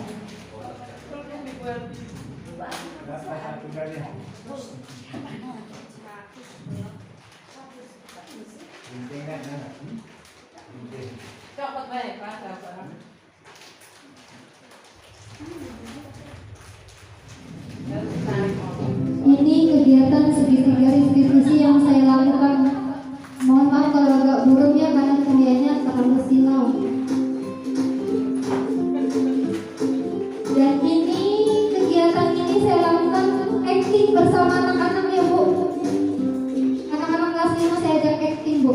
Ini kegiatan segitiga restitusi yang saya lakukan. Mohon maaf kalau agak buruk ya, karena kuliahnya terlalu silau. Dan ini kegiatan ini saya lakukan acting bersama anak-anak ya Bu. Anak-anak kelas 5 saya ajak acting Bu.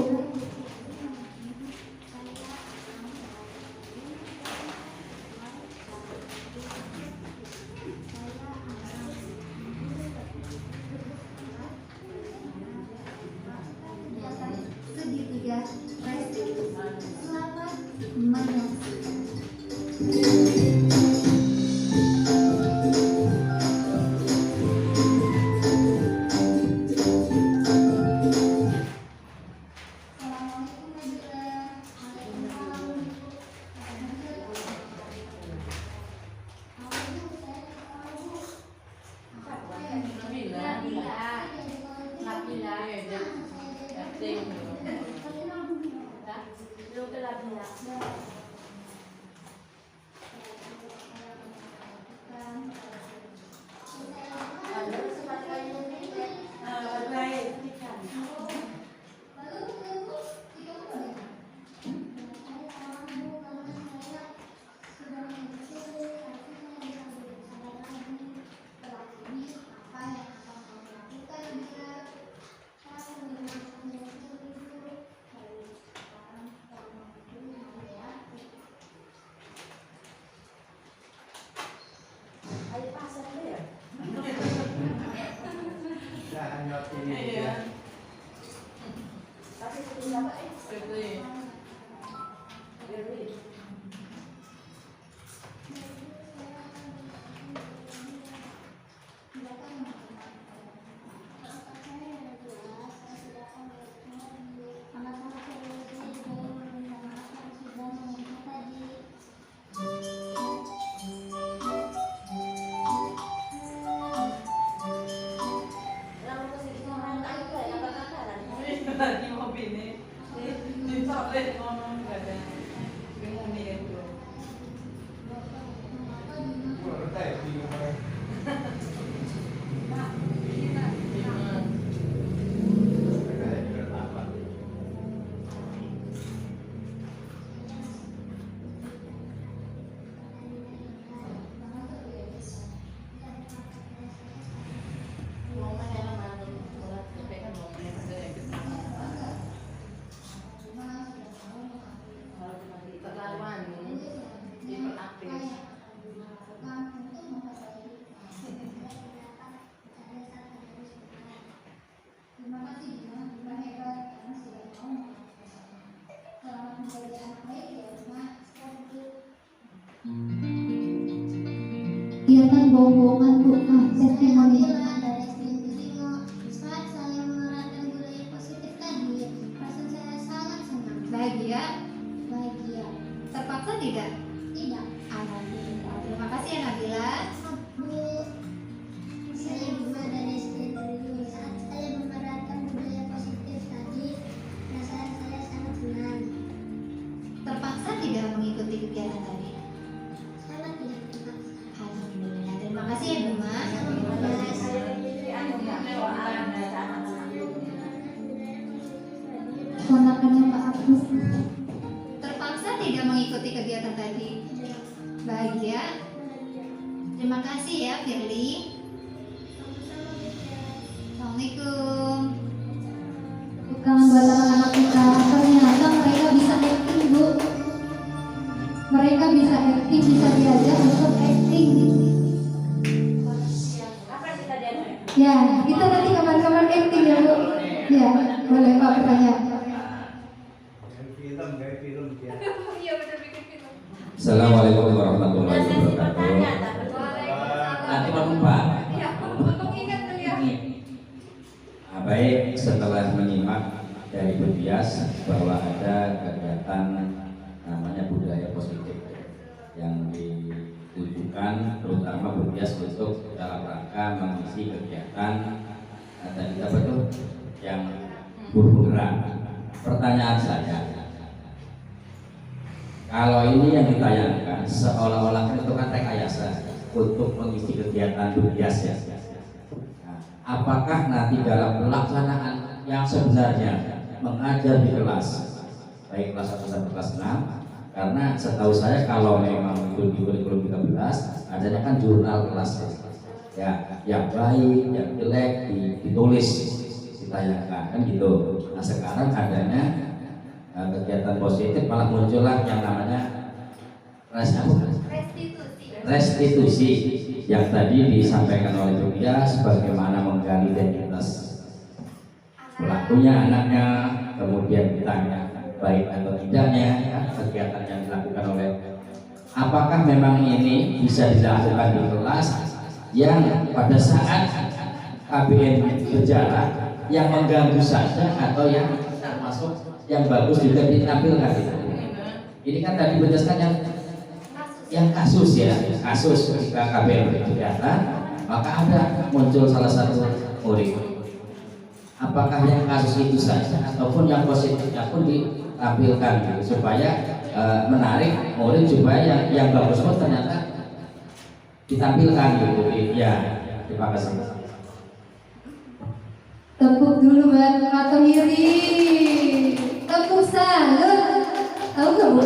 Lagi mau bini, di sore ngomong gak ada, bingung nih itu. Kegiatan bohongan Bu, testimoni. Saat saya menerapkan budaya positif tadi, perasaan saya sangat senang, Bahagia? bahagia. Terpaksa tidak? Tidak, Alhamdulillah. Terima kasih ya Nabila. Bu, saya Bima dari SD Dulu. Saat saya menerapkan budaya positif tadi, perasaan saya sangat senang, Terpaksa tidak mengikuti kegiatan tadi? sangat tidak terpaksa. Alhamdulillah. Terima kasih ya Bima. Ponakannya Pak Agus. Terpaksa tidak mengikuti kegiatan tadi? Bahagia? Terima kasih ya Firly. Assalamualaikum. Bukan buat anak-anak kita, ternyata mereka bisa acting Bu. Mereka bisa acting, bisa diajar untuk acting. Ya, kita nanti kapan-kapan acting ya Bu. Ya, boleh Pak bertanya. Assalamualaikum warahmatullahi wabarakatuh. Nanti mau lupa. Baik, setelah menyimak dari Bu Dias bahwa ada kegiatan namanya budaya positif yang ditujukan terutama Bu Dias untuk dalam rangka mengisi kegiatan tadi apa tuh yang bergerak. Pertanyaan saya, kalau ini yang ditayangkan seolah-olah itu kan rekayasa untuk mengisi kegiatan Bu Dias ya. Nah, apakah nanti dalam pelaksanaan yang sebenarnya mengajar di kelas, baik kelas 1 sampai kelas 6, karena setahu saya kalau memang itu di kurikulum 13 adanya kan jurnal kelas ya, yang baik, yang jelek ditulis, ditayangkan kan gitu. Nah sekarang adanya kegiatan positif malah muncullah yang namanya restitusi yang tadi disampaikan oleh Julia sebagaimana menggali identitas pelakunya, anaknya, kemudian ditanya baik atau tidaknya ya, kegiatan yang dilakukan oleh apakah memang ini bisa dilakukan di kelas yang pada saat KBN berjalan yang mengganggu saja atau yang termasuk yang bagus juga ditampilkan gitu. Ini kan tadi berdasarkan yang kasus ya, kasus ketika KBN berkegiatan maka ada muncul salah satu murid. Apakah yang kasus itu saja ataupun yang positifnya pun ditampilkan gitu, supaya menarik murid supaya yang bagus pun ternyata ditampilkan gitu ya. Terima kasih. Tepuk dulu buat Mata Miri. Tepuk salut. Tahu nggak Bu?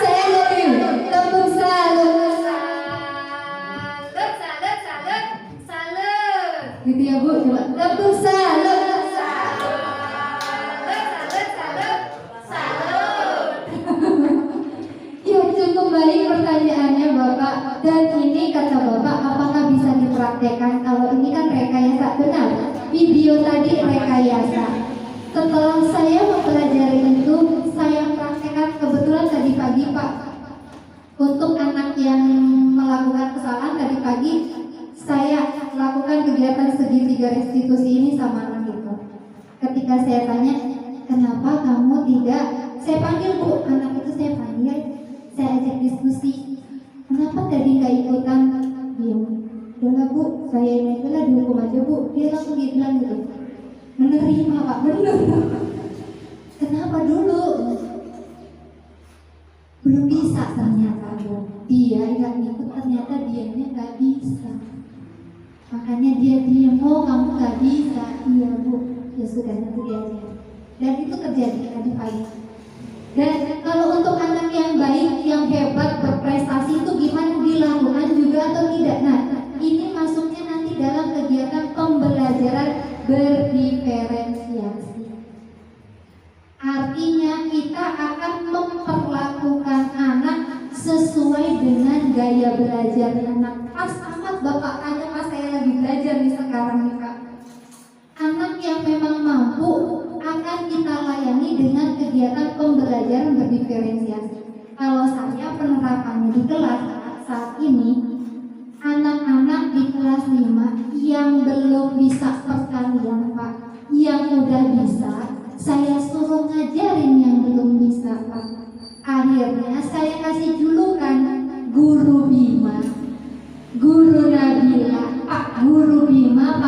Saya jadi tepuk salut. Salut. Gitu ya Bu, coba tepuk salut. Ya cukup baik pertanyaannya Bapak. Dan ini kata Bapak, apakah bisa dipraktekkan? Kalau ini kan rekayasa, benar. Video tadi rekayasa. Setelah saya restitusi ini sama anak itu. Ketika saya tanya, kenapa kamu tidak, saya panggil Bu, anak itu saya panggil, saya ajak diskusi, kenapa tadi nggak ikutan? Diam. Udahlah Bu, saya ini adalah dihukum aja Bu. Dia langsung bilang gitu, menerima Pak, benar. Kenapa dulu? Belum bisa ternyata Bu. Dia nggak ikut, ternyata dianya nggak bisa. Makanya dia diam, oh kamu nggak bisa. Iya Bu, ya sudah nanti dia aja. Dan itu terjadi tadi pagi. Dan kalau untuk anak yang baik, yang hebat, berprestasi itu gimana, dilakukan juga atau tidak? Nah, ini masuknya nanti dalam kegiatan pembelajaran berdiferensiasi. Artinya kita akan memperlakukan anak sesuai dengan gaya belajar anak. Pas amat Bapak tanya pas saya lagi belajar nih sekarang nih Kak. Anak yang memang mampu akan kita layani dengan kegiatan pembelajaran berdiferensiasi. Kalau saya penerapannya di kelas saat ini, anak-anak di kelas 5 yang belum bisa perkalian Pak, yang udah bisa, saya suruh ngajarin yang belum bisa Pak. Akhirnya saya kasih julukan Guru Bima, Guru Nabila, Pak Guru Bima,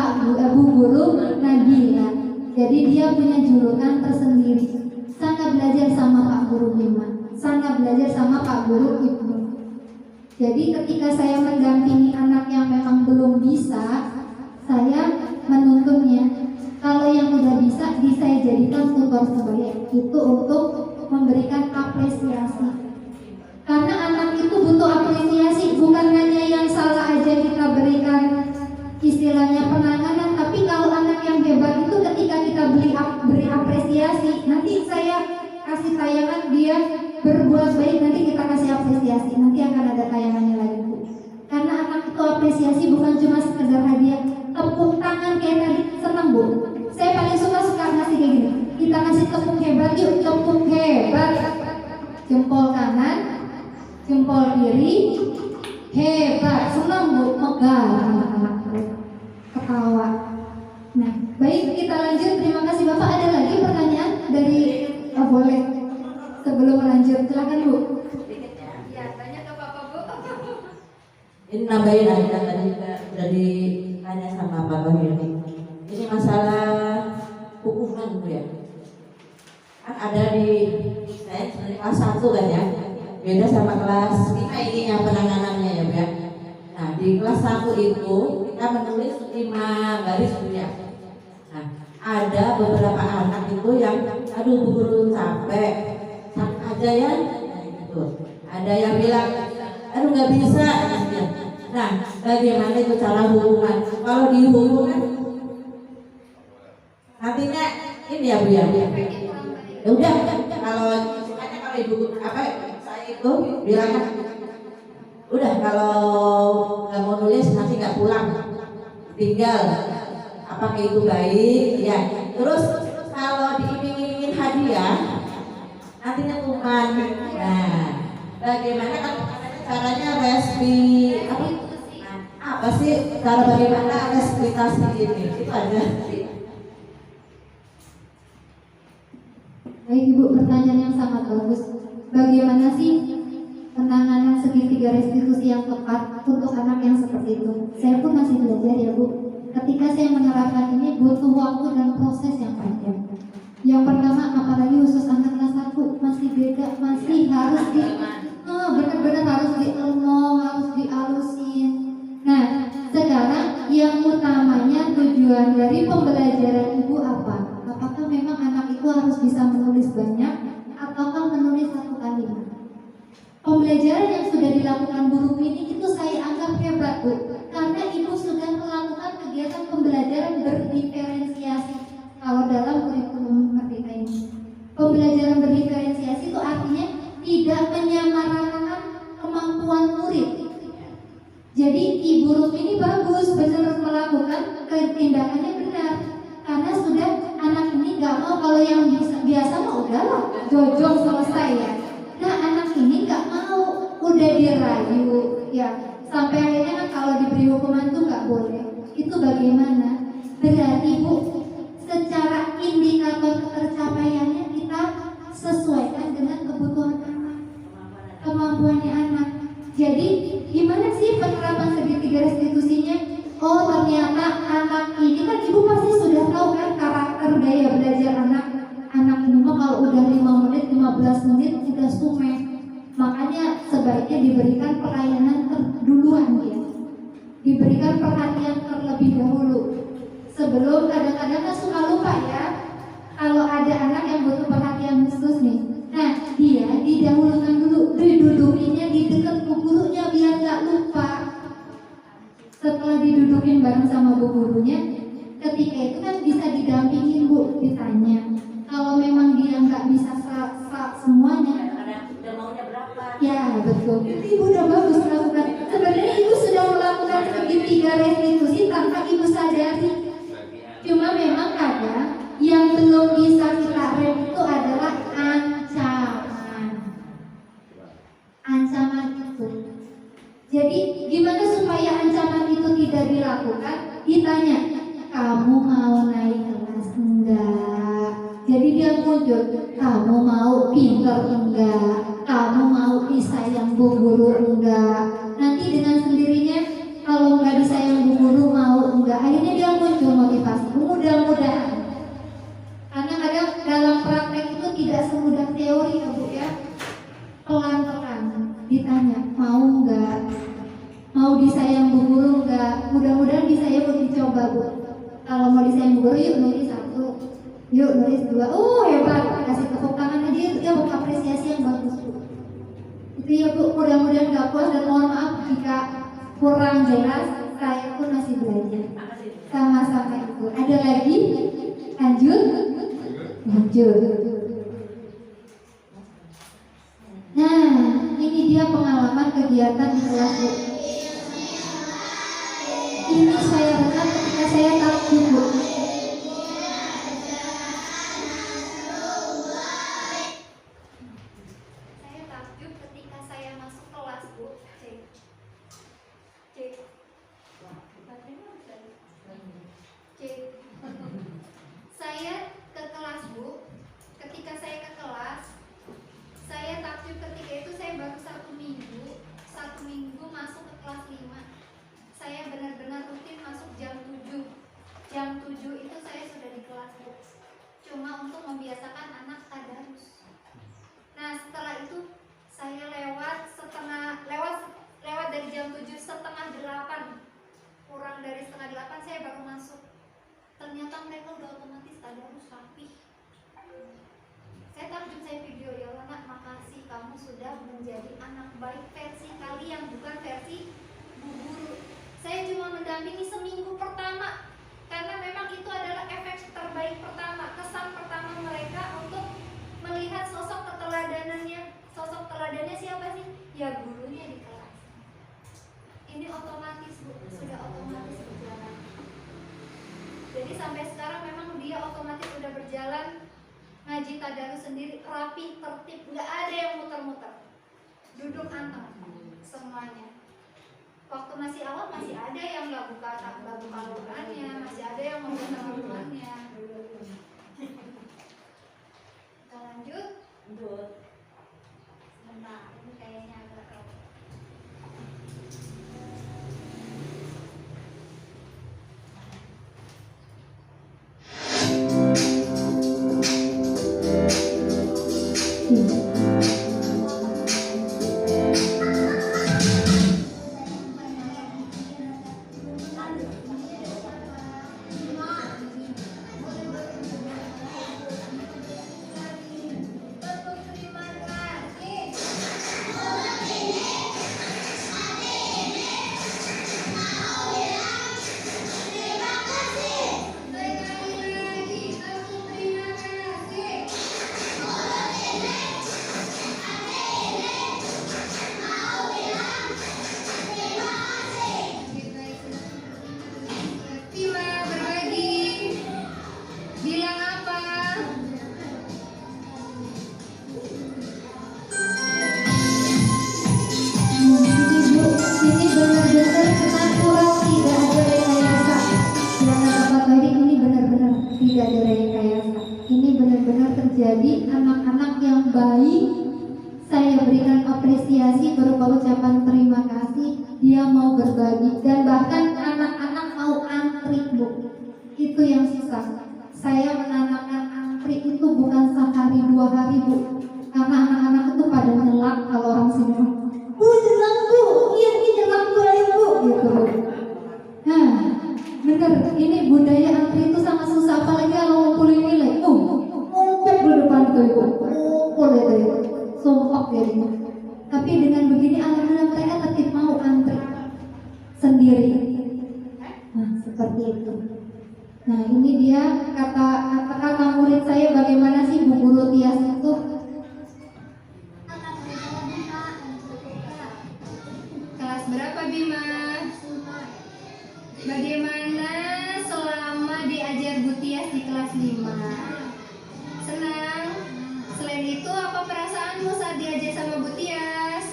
Bu Guru Nabila. Jadi dia punya julukan tersendiri. Sangat belajar sama Pak Guru Bima, sangat belajar sama Pak Guru Ibnu. Jadi ketika saya mendampingi anak yang memang belum bisa, saya menuntunnya. Kalau yang udah bisa, saya jadikan tutor sebaya. Itu untuk memberikan apresiasi. Karena anak itu butuh apresiasi, bukan hanya yang salah aja kita berikan istilahnya penanganan, tapi kalau anak yang hebat itu ketika kita beri apresiasi, nanti saya kasih tayangan dia berbuat baik, nanti kita kasih apresiasi, nanti akan ada tayangannya lagi Bu. Karena anak itu apresiasi bukan cuma sekedar hadiah, tepuk tangan kayak tadi, senang Bu. Saya paling suka ngasih kayak gini, kita kasih tepuk hebat yuk, tepuk hebat, jempol kanan, jempol kiri, hebat, senang Bu, megang anak-anak ketawa. Nah, baik kita lanjut. Terima kasih Bapak. Ada lagi pertanyaan dari boleh sebelum lanjut, silakan Bu. Ya, tanya ke Bapak Bu. Ini nambahin aja tadi sudah ditanya sama Pak Bahiri. Ini masalah hukuman Bu ya. Kan ada di saya sebenarnya kelas 1 kan ya. Beda sama kelas 5 ininya penanganannya ya Bu ya. Nah, di kelas 1 itu kita menulis 5 garis Bu ya. Nah, ada beberapa anak itu yang aduh Bu Guru capek aja ya, gitu. Ada yang bilang aduh nggak bisa gitu. Nah, bagaimana itu cara hukuman? Kalau dihukum nantinya ini ya Bu ya. Ya udah kalau ibu saya itu bilang udah kalau nggak mau nulis nanti nggak pulang, tinggal. Apakah itu baik? Ya. Terus kalau diiming-imingin hadiah nantinya tuman. Nah, bagaimana kan caranya apa sih cara bagaimana respektasi ini? Itu aja. Baik Ibu, pertanyaan yang sangat bagus. Bagaimana sih penanganan segitiga restitusi yang tepat untuk anak yang seperti itu? Saya pun masih belajar ya Bu. Ketika saya menerapkan ini butuh waktu dan proses yang panjang. Yang pertama, apalagi khusus anak kelas 1 masih beda, masih harus benar-benar harus dielmong, harus dialusin. Nah, sekarang yang utamanya tujuan dari pembelajaran Ibu apa? Apakah memang anak itu harus bisa menulis banyak ataukah menulis satu kalimat? Pembelajaran yang sudah dilakukan Bu Rumi ini itu saya anggap hebat Bu, karena Ibu sudah melakukan kegiatan pembelajaran berdiferensiasi. Kalau dalam kurikulum Merdeka ini, pembelajaran berdiferensiasi itu artinya tidak menyamaratakan kemampuan murid. Jadi Ibu Rumi ini bagus, benar melakukan tindakannya benar, karena sudah anak ini nggak mau kalau yang biasa mah udahlah jojong selesai ya. Nah anak ini nggak mau, udah dirayu ya, sampai akhirnya kan kalau diberi hukuman tuh nggak boleh. Itu bagaimana? Berarti sebaiknya diberikan pelayanan terduluan dia, diberikan perhatian terlebih dahulu. Sebelum, kadang-kadang kan suka lupa ya, kalau ada anak yang butuh perhatian khusus nih, nah dia didahulukan dulu, didudukinnya di dekat bu gurunya biar nggak lupa. Setelah didudukin bareng sama bu gurunya, ketika itu kan bisa didampingin bu, ditanya. Kalau memang dia nggak bisa semuanya, Udah maunya berapa? ya betul, ibu udah bagus melakukan. Sebenarnya ibu sudah melakukan segitiga restitusi tanpa ibu sadari. Cuma memang kadang yang belum bisa kita rem itu adalah ancaman. Ancaman itu. Jadi gimana supaya ancaman itu tidak dilakukan? Ditanya, kamu mau naik kelas enggak? Jadi dia muncul, kamu mau pinter enggak? Kamu mau disayang bu guru enggak? Nanti dengan sendirinya kalau enggak disayang bu guru mau enggak? Akhirnya dia muncul motivasi. Mudah-mudahan. Karena kadang dalam praktek itu tidak semudah teori ya bu ya. Pelan-pelan ditanya, mau enggak? Mau disayang bu guru enggak? Mudah-mudahan bisa ya bu, dicoba bu. Kalau mau disayang bu guru, yuk nulis 1, yuk nulis 2. Hebat, kasih tepuk tangan aja itu ya bu, apresiasi yang bagus bu. Itu ya bu, mudah-mudahan gak puas dan mohon maaf jika kurang jelas. Saya pun masih belajar. Sama-sama ibu. Ada lagi? Lanjut. Nah, ini dia pengalaman kegiatan di kelas bu. Ini saya rekam ketika saya takjub bu. Saya takjub ketika saya masuk kelas bu. Cek. Saya ke kelas bu. Ketika saya ke kelas, saya takjub ketika itu saya baru 1 minggu masuk ke kelas 5. Saya benar-benar rutin masuk jam 7. Jam 7 itu saya sudah di kelas bu. Cuma untuk membiasakan anak tadarus. Nah setelah itu saya lewat dari jam 7 setengah 8, kurang dari setengah 8 saya baru masuk. Ternyata mereka udah otomatis tadarus rapi. Saya takjub, saya video ya anak, makasih kamu sudah menjadi anak baik versi kalian, bukan versi bu guru. Saya cuma mendampingi seminggu pertama karena memang itu adalah efek terbaik pertama, kesan pertama mereka untuk melihat sosok keteladanannya. Sosok teladannya siapa sih? Ya gurunya di kelas. Ini otomatis bu, sudah otomatis berjalan. Jadi sampai sekarang memang dia otomatis sudah berjalan ngaji tadarus sendiri, rapi, tertib, nggak ada yang muter-muter. Duduk anteng semuanya. Waktu masih awal masih ada yang nggak buka Al-Qur'annya, masih ada yang membuka Al-Qur'annya. Kita lanjut. Sebentar, ini kayaknya agak rapi. Tidak ada rekayasa. Ini benar-benar terjadi. Anak-anak yang baik saya berikan apresiasi berupa ucapan terima kasih. Dia mau berbagi dan bahkan anak-anak mau antri bu. Itu yang susah. Saya menanamkan antri itu bukan sehari 2 hari bu, karena anak-anak itu pada nyelak kalau orang sini. sumpah jadinya. Tapi dengan begini alhamdulillah mereka tetap mau antri sendiri. Nah seperti itu. Nah ini dia kata murid saya, bagaimana sih Bu Guru Tias itu? Kelas berapa Bima? Bagaimana selama diajar Bu Tias di kelas 5? Senang? Selain itu apa perasaanmu saat diajar sama Bu Tias?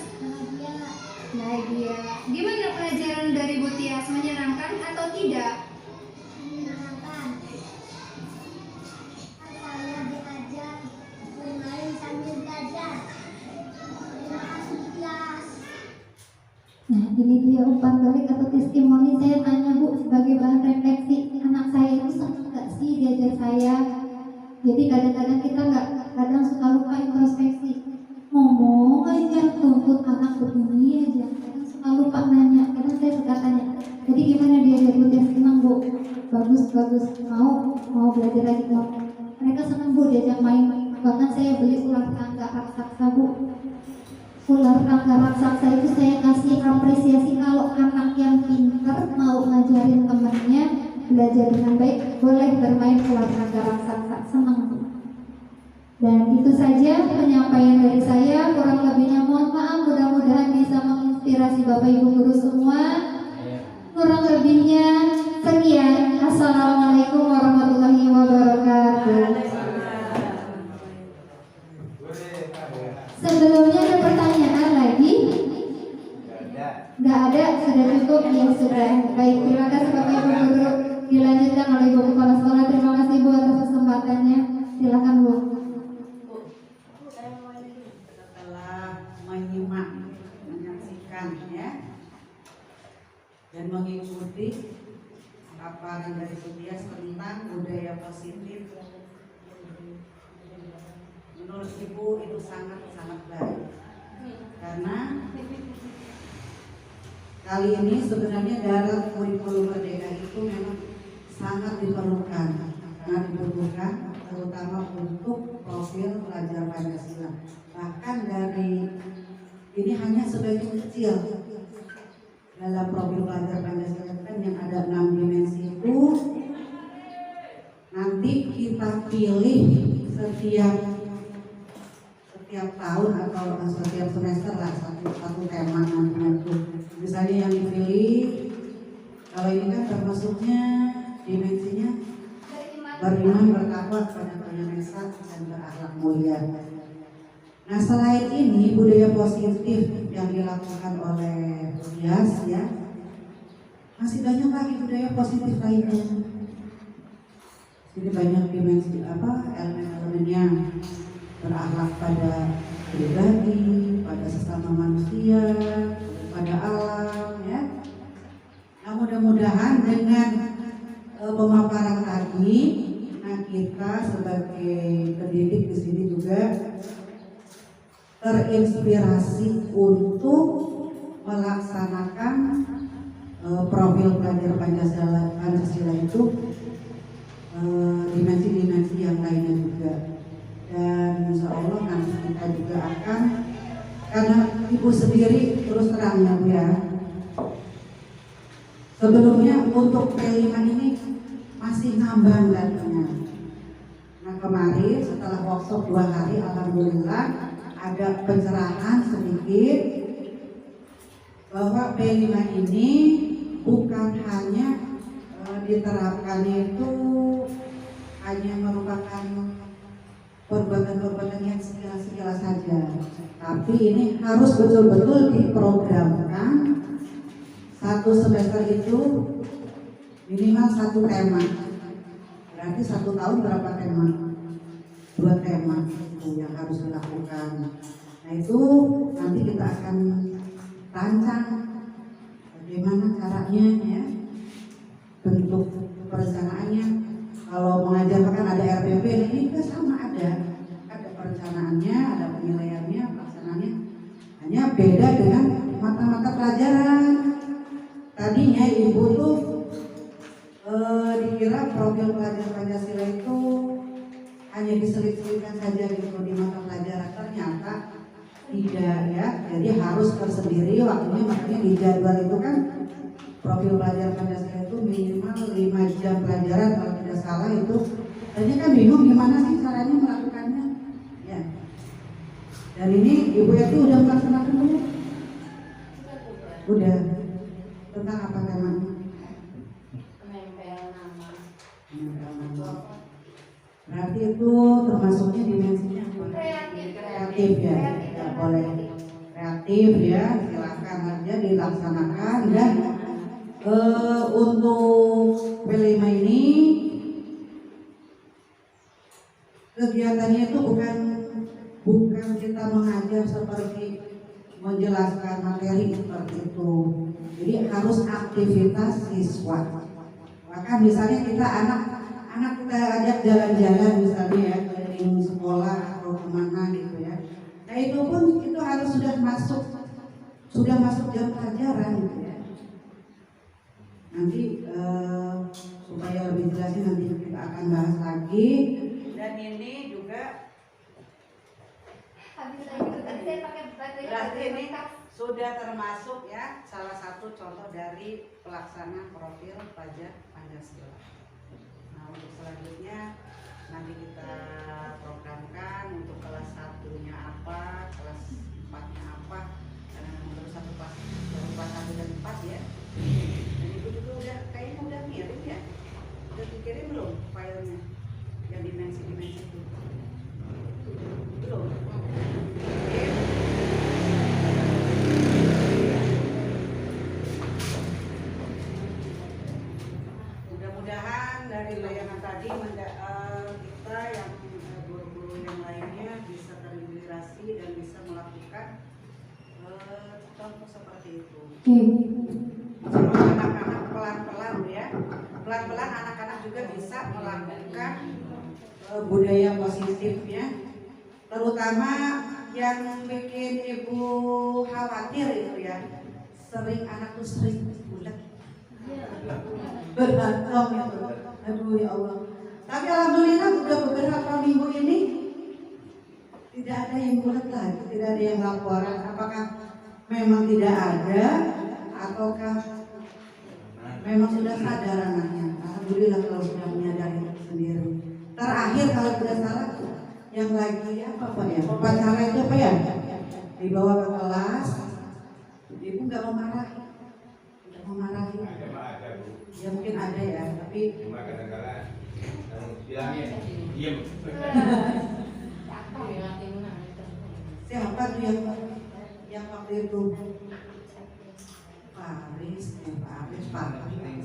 Bahagia. Gimana pelajaran dari Bu Tias? Menyenangkan atau tidak? Menyenangkan. Saya diajar bermain sambil belajar. Terima kasih Tias. Nah ini dia umpan balik atau testimoni. Saya tanya Bu sebagai bahan refleksi, anak saya itu senang nggak sih diajar saya? Jadi kadang-kadang kita kadang suka lupa introspeksi, ngomong aja tuntut anak begini aja, kadang suka lupa nanya. Kadang saya suka tanya, jadi gimana diajar Bu Tias? Senang Bu, bagus mau belajar lagi Bu. Mereka senang Bu diajak main, bahkan saya beli ular tangga raksasa Bu. Ular tangga raksasa itu saya kasih apresiasi kalau anak yang pintar mau ngajarin temannya belajar dengan baik, boleh bermain ular tangga raksasa, senang. Dan itu saja penyampaian dari saya, kurang lebihnya mohon maaf, mudah-mudahan bisa menginspirasi Bapak Ibu guru semua. Kurang lebihnya sekian. Assalamualaikum warahmatullahi wabarakatuh. Sebelumnya ada pertanyaan lagi? Nggak ada, sudah cukup? Ya sudah. Baik, terima kasih Bapak Ibu guru. Dilanjutkan oleh Ibu Kepala Sekolah. Terima kasih Bu atas kesempatannya. Silakan Bu. Setelah menyimak, menyaksikan ya, dan mengikuti paparan dari Bu Tias tentang budaya positif, menurut Ibu itu sangat baik, karena kali ini sebenarnya dalam kurikulum Merdeka itu memang sangat diperlukan, terutama untuk profil pelajar Pancasila. Bahkan dari ini hanya sebagian kecil dalam profil pelajar Pancasila kan yang ada 6 dimensi itu. Nanti kita pilih setiap tahun atau setiap semester lah satu tema nantinya tuh. Misalnya yang dipilih, kalau ini kan termasuknya dimensinya beriman, bertakwa kepada Tuhan Yang Esa dan berakhlak mulia. Nah selain ini budaya positif yang dilakukan oleh Bu Tias ya, masih banyak lagi budaya positif lainnya. Jadi banyak dimensi elemen-elemennya, berakhlak pada pribadi, pada sesama manusia, pada alam ya. Nah mudah-mudahan dengan pemaparan tadi, nah kita sebagai pendidik di sini juga terinspirasi untuk melaksanakan profil pelajar Pancasila itu dimensi-dimensi yang lainnya juga. Dan insya Allah nanti kita juga akan, karena Ibu sendiri terus terang ya Bu ya, sebelumnya untuk P5 ini masih ngambang datanya. Nah kemarin setelah workshop 2 hari alhamdulillah ada pencerahan sedikit bahwa P5 ini bukan hanya diterapkannya itu hanya merupakan perbuatan-perbuatan yang segala saja, tapi ini harus betul-betul diprogramkan. Satu semester itu minimal 1 tema, berarti 1 tahun berapa tema? 2 tema itu yang harus dilakukan. Nah itu nanti kita akan rancang bagaimana caranya ya, bentuk perencanaannya. Kalau mengajar kan ada RPP, ini juga sama ada perencanaannya, ada penilaiannya, pelaksanaannya. Hanya beda dengan mata-mata pelajaran. Tadinya Ibu tuh dikira profil pelajar Pancasila itu hanya diselip-selipkan saja gitu di mata pelajaran. Ternyata tidak ya, jadi harus tersendiri waktunya. Makanya di jadwal itu kan profil pelajar Pancasila itu minimal 5 jam pelajaran kalau tidak salah itu. Tadi kan bingung gimana sih caranya melakukannya ya. Dan ini Ibu Yati udah melaksanakan belum? Udah. Tentang apa temanya? Menempel nama. Berarti itu termasuknya dimensinya apa? Kreatif ya, ya boleh kreatif ya, silakan aja dilaksanakan. Dan untuk P5 ini kegiatannya itu bukan kita mengajar seperti menjelaskan materi seperti itu. Jadi harus aktivitas siswa. Maka misalnya kita anak kita ajak jalan-jalan misalnya ya, keliling sekolah atau kemana gitu ya. Nah itu pun itu harus sudah masuk jam pelajaran gitu ya. Nanti supaya lebih jelasnya nanti kita akan bahas lagi. Dan ini juga berarti ini sudah termasuk ya salah satu contoh dari pelaksanaan profil pelajar Pancasila. Nah untuk selanjutnya nanti kita programkan untuk kelas 1-nya apa, kelas 4-nya apa, karena menurut satu pas 1 dan 4 ya. Dan itu juga udah kayaknya udah mirip ya. Udah dikirim belum filenya yang dimensi-dimensi itu? Belum. Mudah-mudahan dari layanan tadi kita yang guru-guru yang lainnya bisa terinspirasi dan bisa melakukan contoh seperti itu. Anak-anak pelan-pelan ya, pelan-pelan anak-anak juga bisa melakukan budaya positif ya. Terutama yang bikin ibu khawatir itu ya, sering anak tuh sering bulat berantem itu. Aduh ya Allah. Tapi alhamdulillah udah beberapa minggu ini tidak ada yang bulat lagi, tidak ada yang laporan. Apakah memang tidak ada ataukah memang sudah sadar anaknya? Alhamdulillah kalau sudah menyadari sendiri. Terakhir kalau tidak salah yang lagi apa ya? Upacara itu apa ya? Dibawa ke kelas, ibu nggak memarahi. Ya mungkin ada ya, tapi cuma kadang-kadang bilangnya diam. siapa tuh yang waktu itu Paris,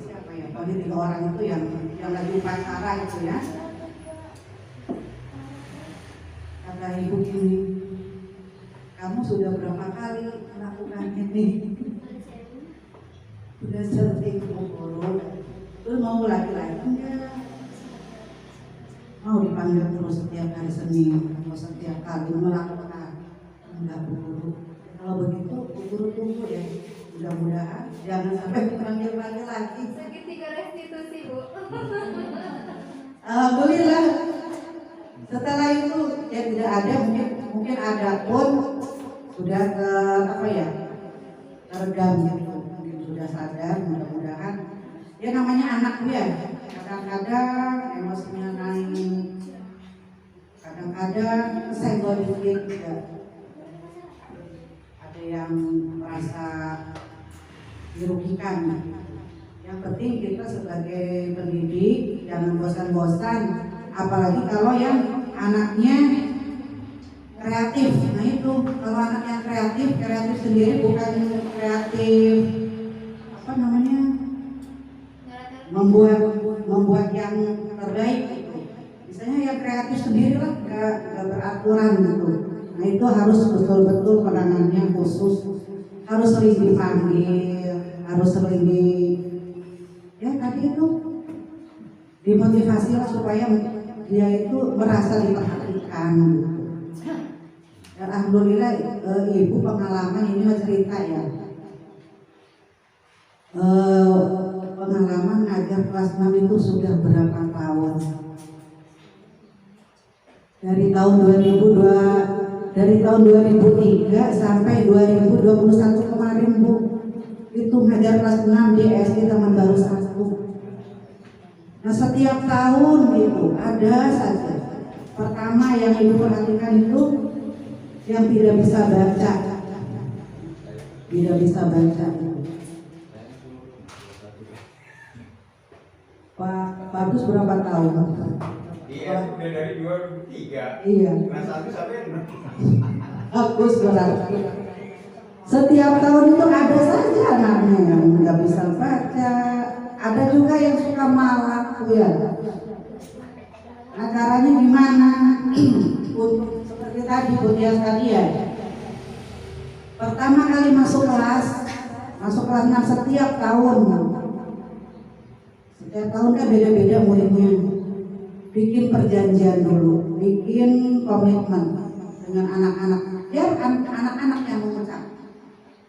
siapa ya? Pokoknya 3 orang itu yang lagi upacara itu ya. Kata ibu gini, kamu sudah berapa kali melakukan ini? Udah sering guru, terus mau lagi-lagi enggak? Mau dipanggil terus setiap hari Senin atau setiap kali melakukan? Enggak guru. Kalau begitu guru tunggu ya. Mudah-mudahan jangan sampai dipanggil-panggil lagi. Segitiga restitusi Bu. Alhamdulillah. Setelah itu ya tidak ada, mungkin ada pun sudah teredam gitu. Sudah sadar, mudah-mudahan ya namanya anak ya, kadang-kadang emosinya naik, kadang-kadang kesenggol dikit juga, ada yang merasa dirugikan. Yang penting kita sebagai pendidik jangan bosan-bosan, apalagi kalau yang anaknya kreatif. Nah itu kalau anaknya kreatif sendiri, bukan kreatif membuat yang terbaik gitu. Misalnya yang kreatif sendiri lah, gak beraturan gitu. Nah itu harus betul-betul penanganannya khusus, harus sering dipanggil, harus sering tadi itu dimotivasi lah supaya dia itu merasa diperhatikan gitu. Dan alhamdulillah ibu pengalaman ini cerita ya. Pengalaman ngajar kelas 6 itu sudah berapa tahun? Dari tahun 2002 dari tahun 2003 sampai 2021 kemarin Bu, itu ngajar kelas 6 di SD Taman Baru 1. Nah setiap tahun gitu ada saja. Pertama yang Ibu perhatikan itu yang tidak bisa baca, Pak Bagus berapa tahun? Iya, sudah dari 2003. Iya. Kelas 1 sampai 6. Bagus berarti. Setiap tahun itu ada saja anaknya yang nggak bisa baca, ada juga yang suka malak ya. Nah caranya gimana? Seperti tadi Budia sekalian. Pertama kali masuk kelas 6 setiap tahun. Setiap tahun kan beda-beda muridnya. Bikin perjanjian dulu, bikin komitmen dengan anak-anak. Biar anak-anak yang mengucap.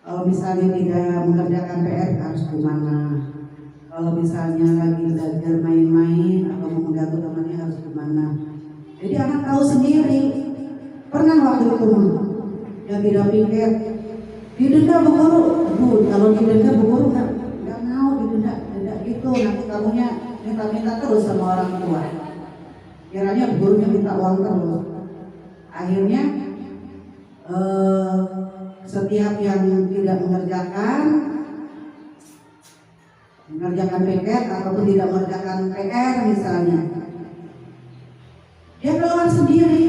Kalau misalnya tidak mengerjakan PR harus gimana? Kalau misalnya lagi belajar main-main atau mengganggu temannya harus gimana? Jadi anak tahu sendiri. Pernah waktu itu yang tidak pikir didenda Bu Guru. Aduh, kalau didenda Bu Guru nggak mau didenda gitu. Nanti kamunya minta terus sama orang tua. Kiranya Bu Gurunya minta uang terus. Akhirnya setiap yang tidak mengerjakan PR ataupun tidak mengerjakan PR misalnya, dia keluar sendiri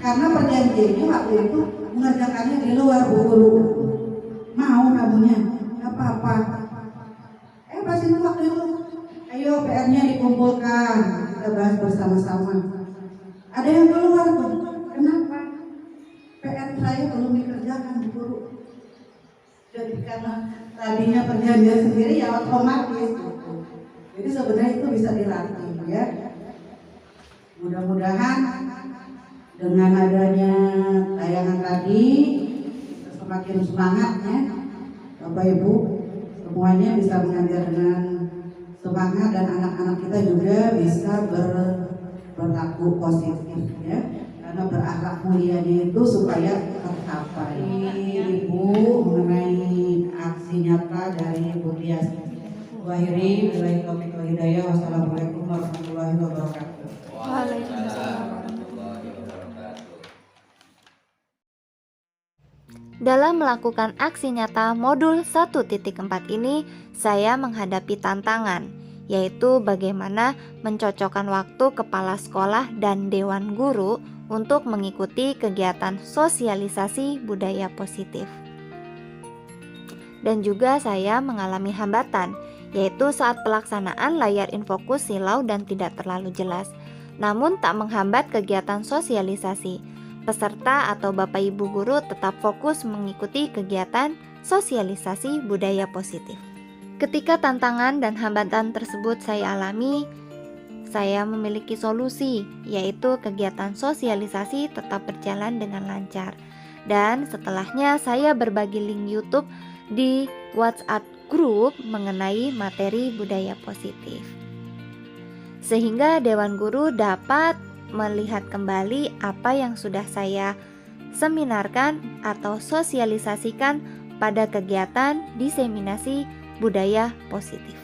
karena perjanjiannya waktu itu mengerjakannya di luar Bu Guru. Mau kamunya nggak apa-apa. Pas itu waktu itu ayo PR-nya dikumpulkan, kita bahas bersama-sama. Ada yang keluar tuh, kenapa? PR saya belum dikerjakan Bu Guru. Jadi karena tadinya perjanjian sendiri ya otomatis gitu. Jadi sebenarnya itu bisa dilatih ya. Mudah-mudahan dengan adanya tayangan tadi semakin semangat ya Bapak Ibu semuanya bisa mengajar dengan semangat dan anak-anak kita juga bisa berlaku positif ya. Karena berakhlak mulianya itu supaya tercapai. Ibu mengenai aksi nyata dari Bu Tias. Wahiri, billahi taufiq wal hidayah. Wassalamualaikum warahmatullahi wabarakatuh. Waalaikumsalam. Dalam melakukan aksi nyata modul 1.4 ini, saya menghadapi tantangan, yaitu bagaimana mencocokkan waktu kepala sekolah dan dewan guru untuk mengikuti kegiatan sosialisasi budaya positif. Dan juga saya mengalami hambatan, yaitu saat pelaksanaan layar infokus silau dan tidak terlalu jelas, namun tak menghambat kegiatan sosialisasi. Peserta atau Bapak Ibu guru tetap fokus mengikuti kegiatan sosialisasi budaya positif. Ketika tantangan dan hambatan tersebut saya alami, saya memiliki solusi, yaitu kegiatan sosialisasi tetap berjalan dengan lancar. Dan setelahnya saya berbagi link YouTube di WhatsApp grup mengenai materi budaya positif. Sehingga Dewan Guru dapat melihat kembali apa yang sudah saya seminarkan atau sosialisasikan pada kegiatan diseminasi budaya positif.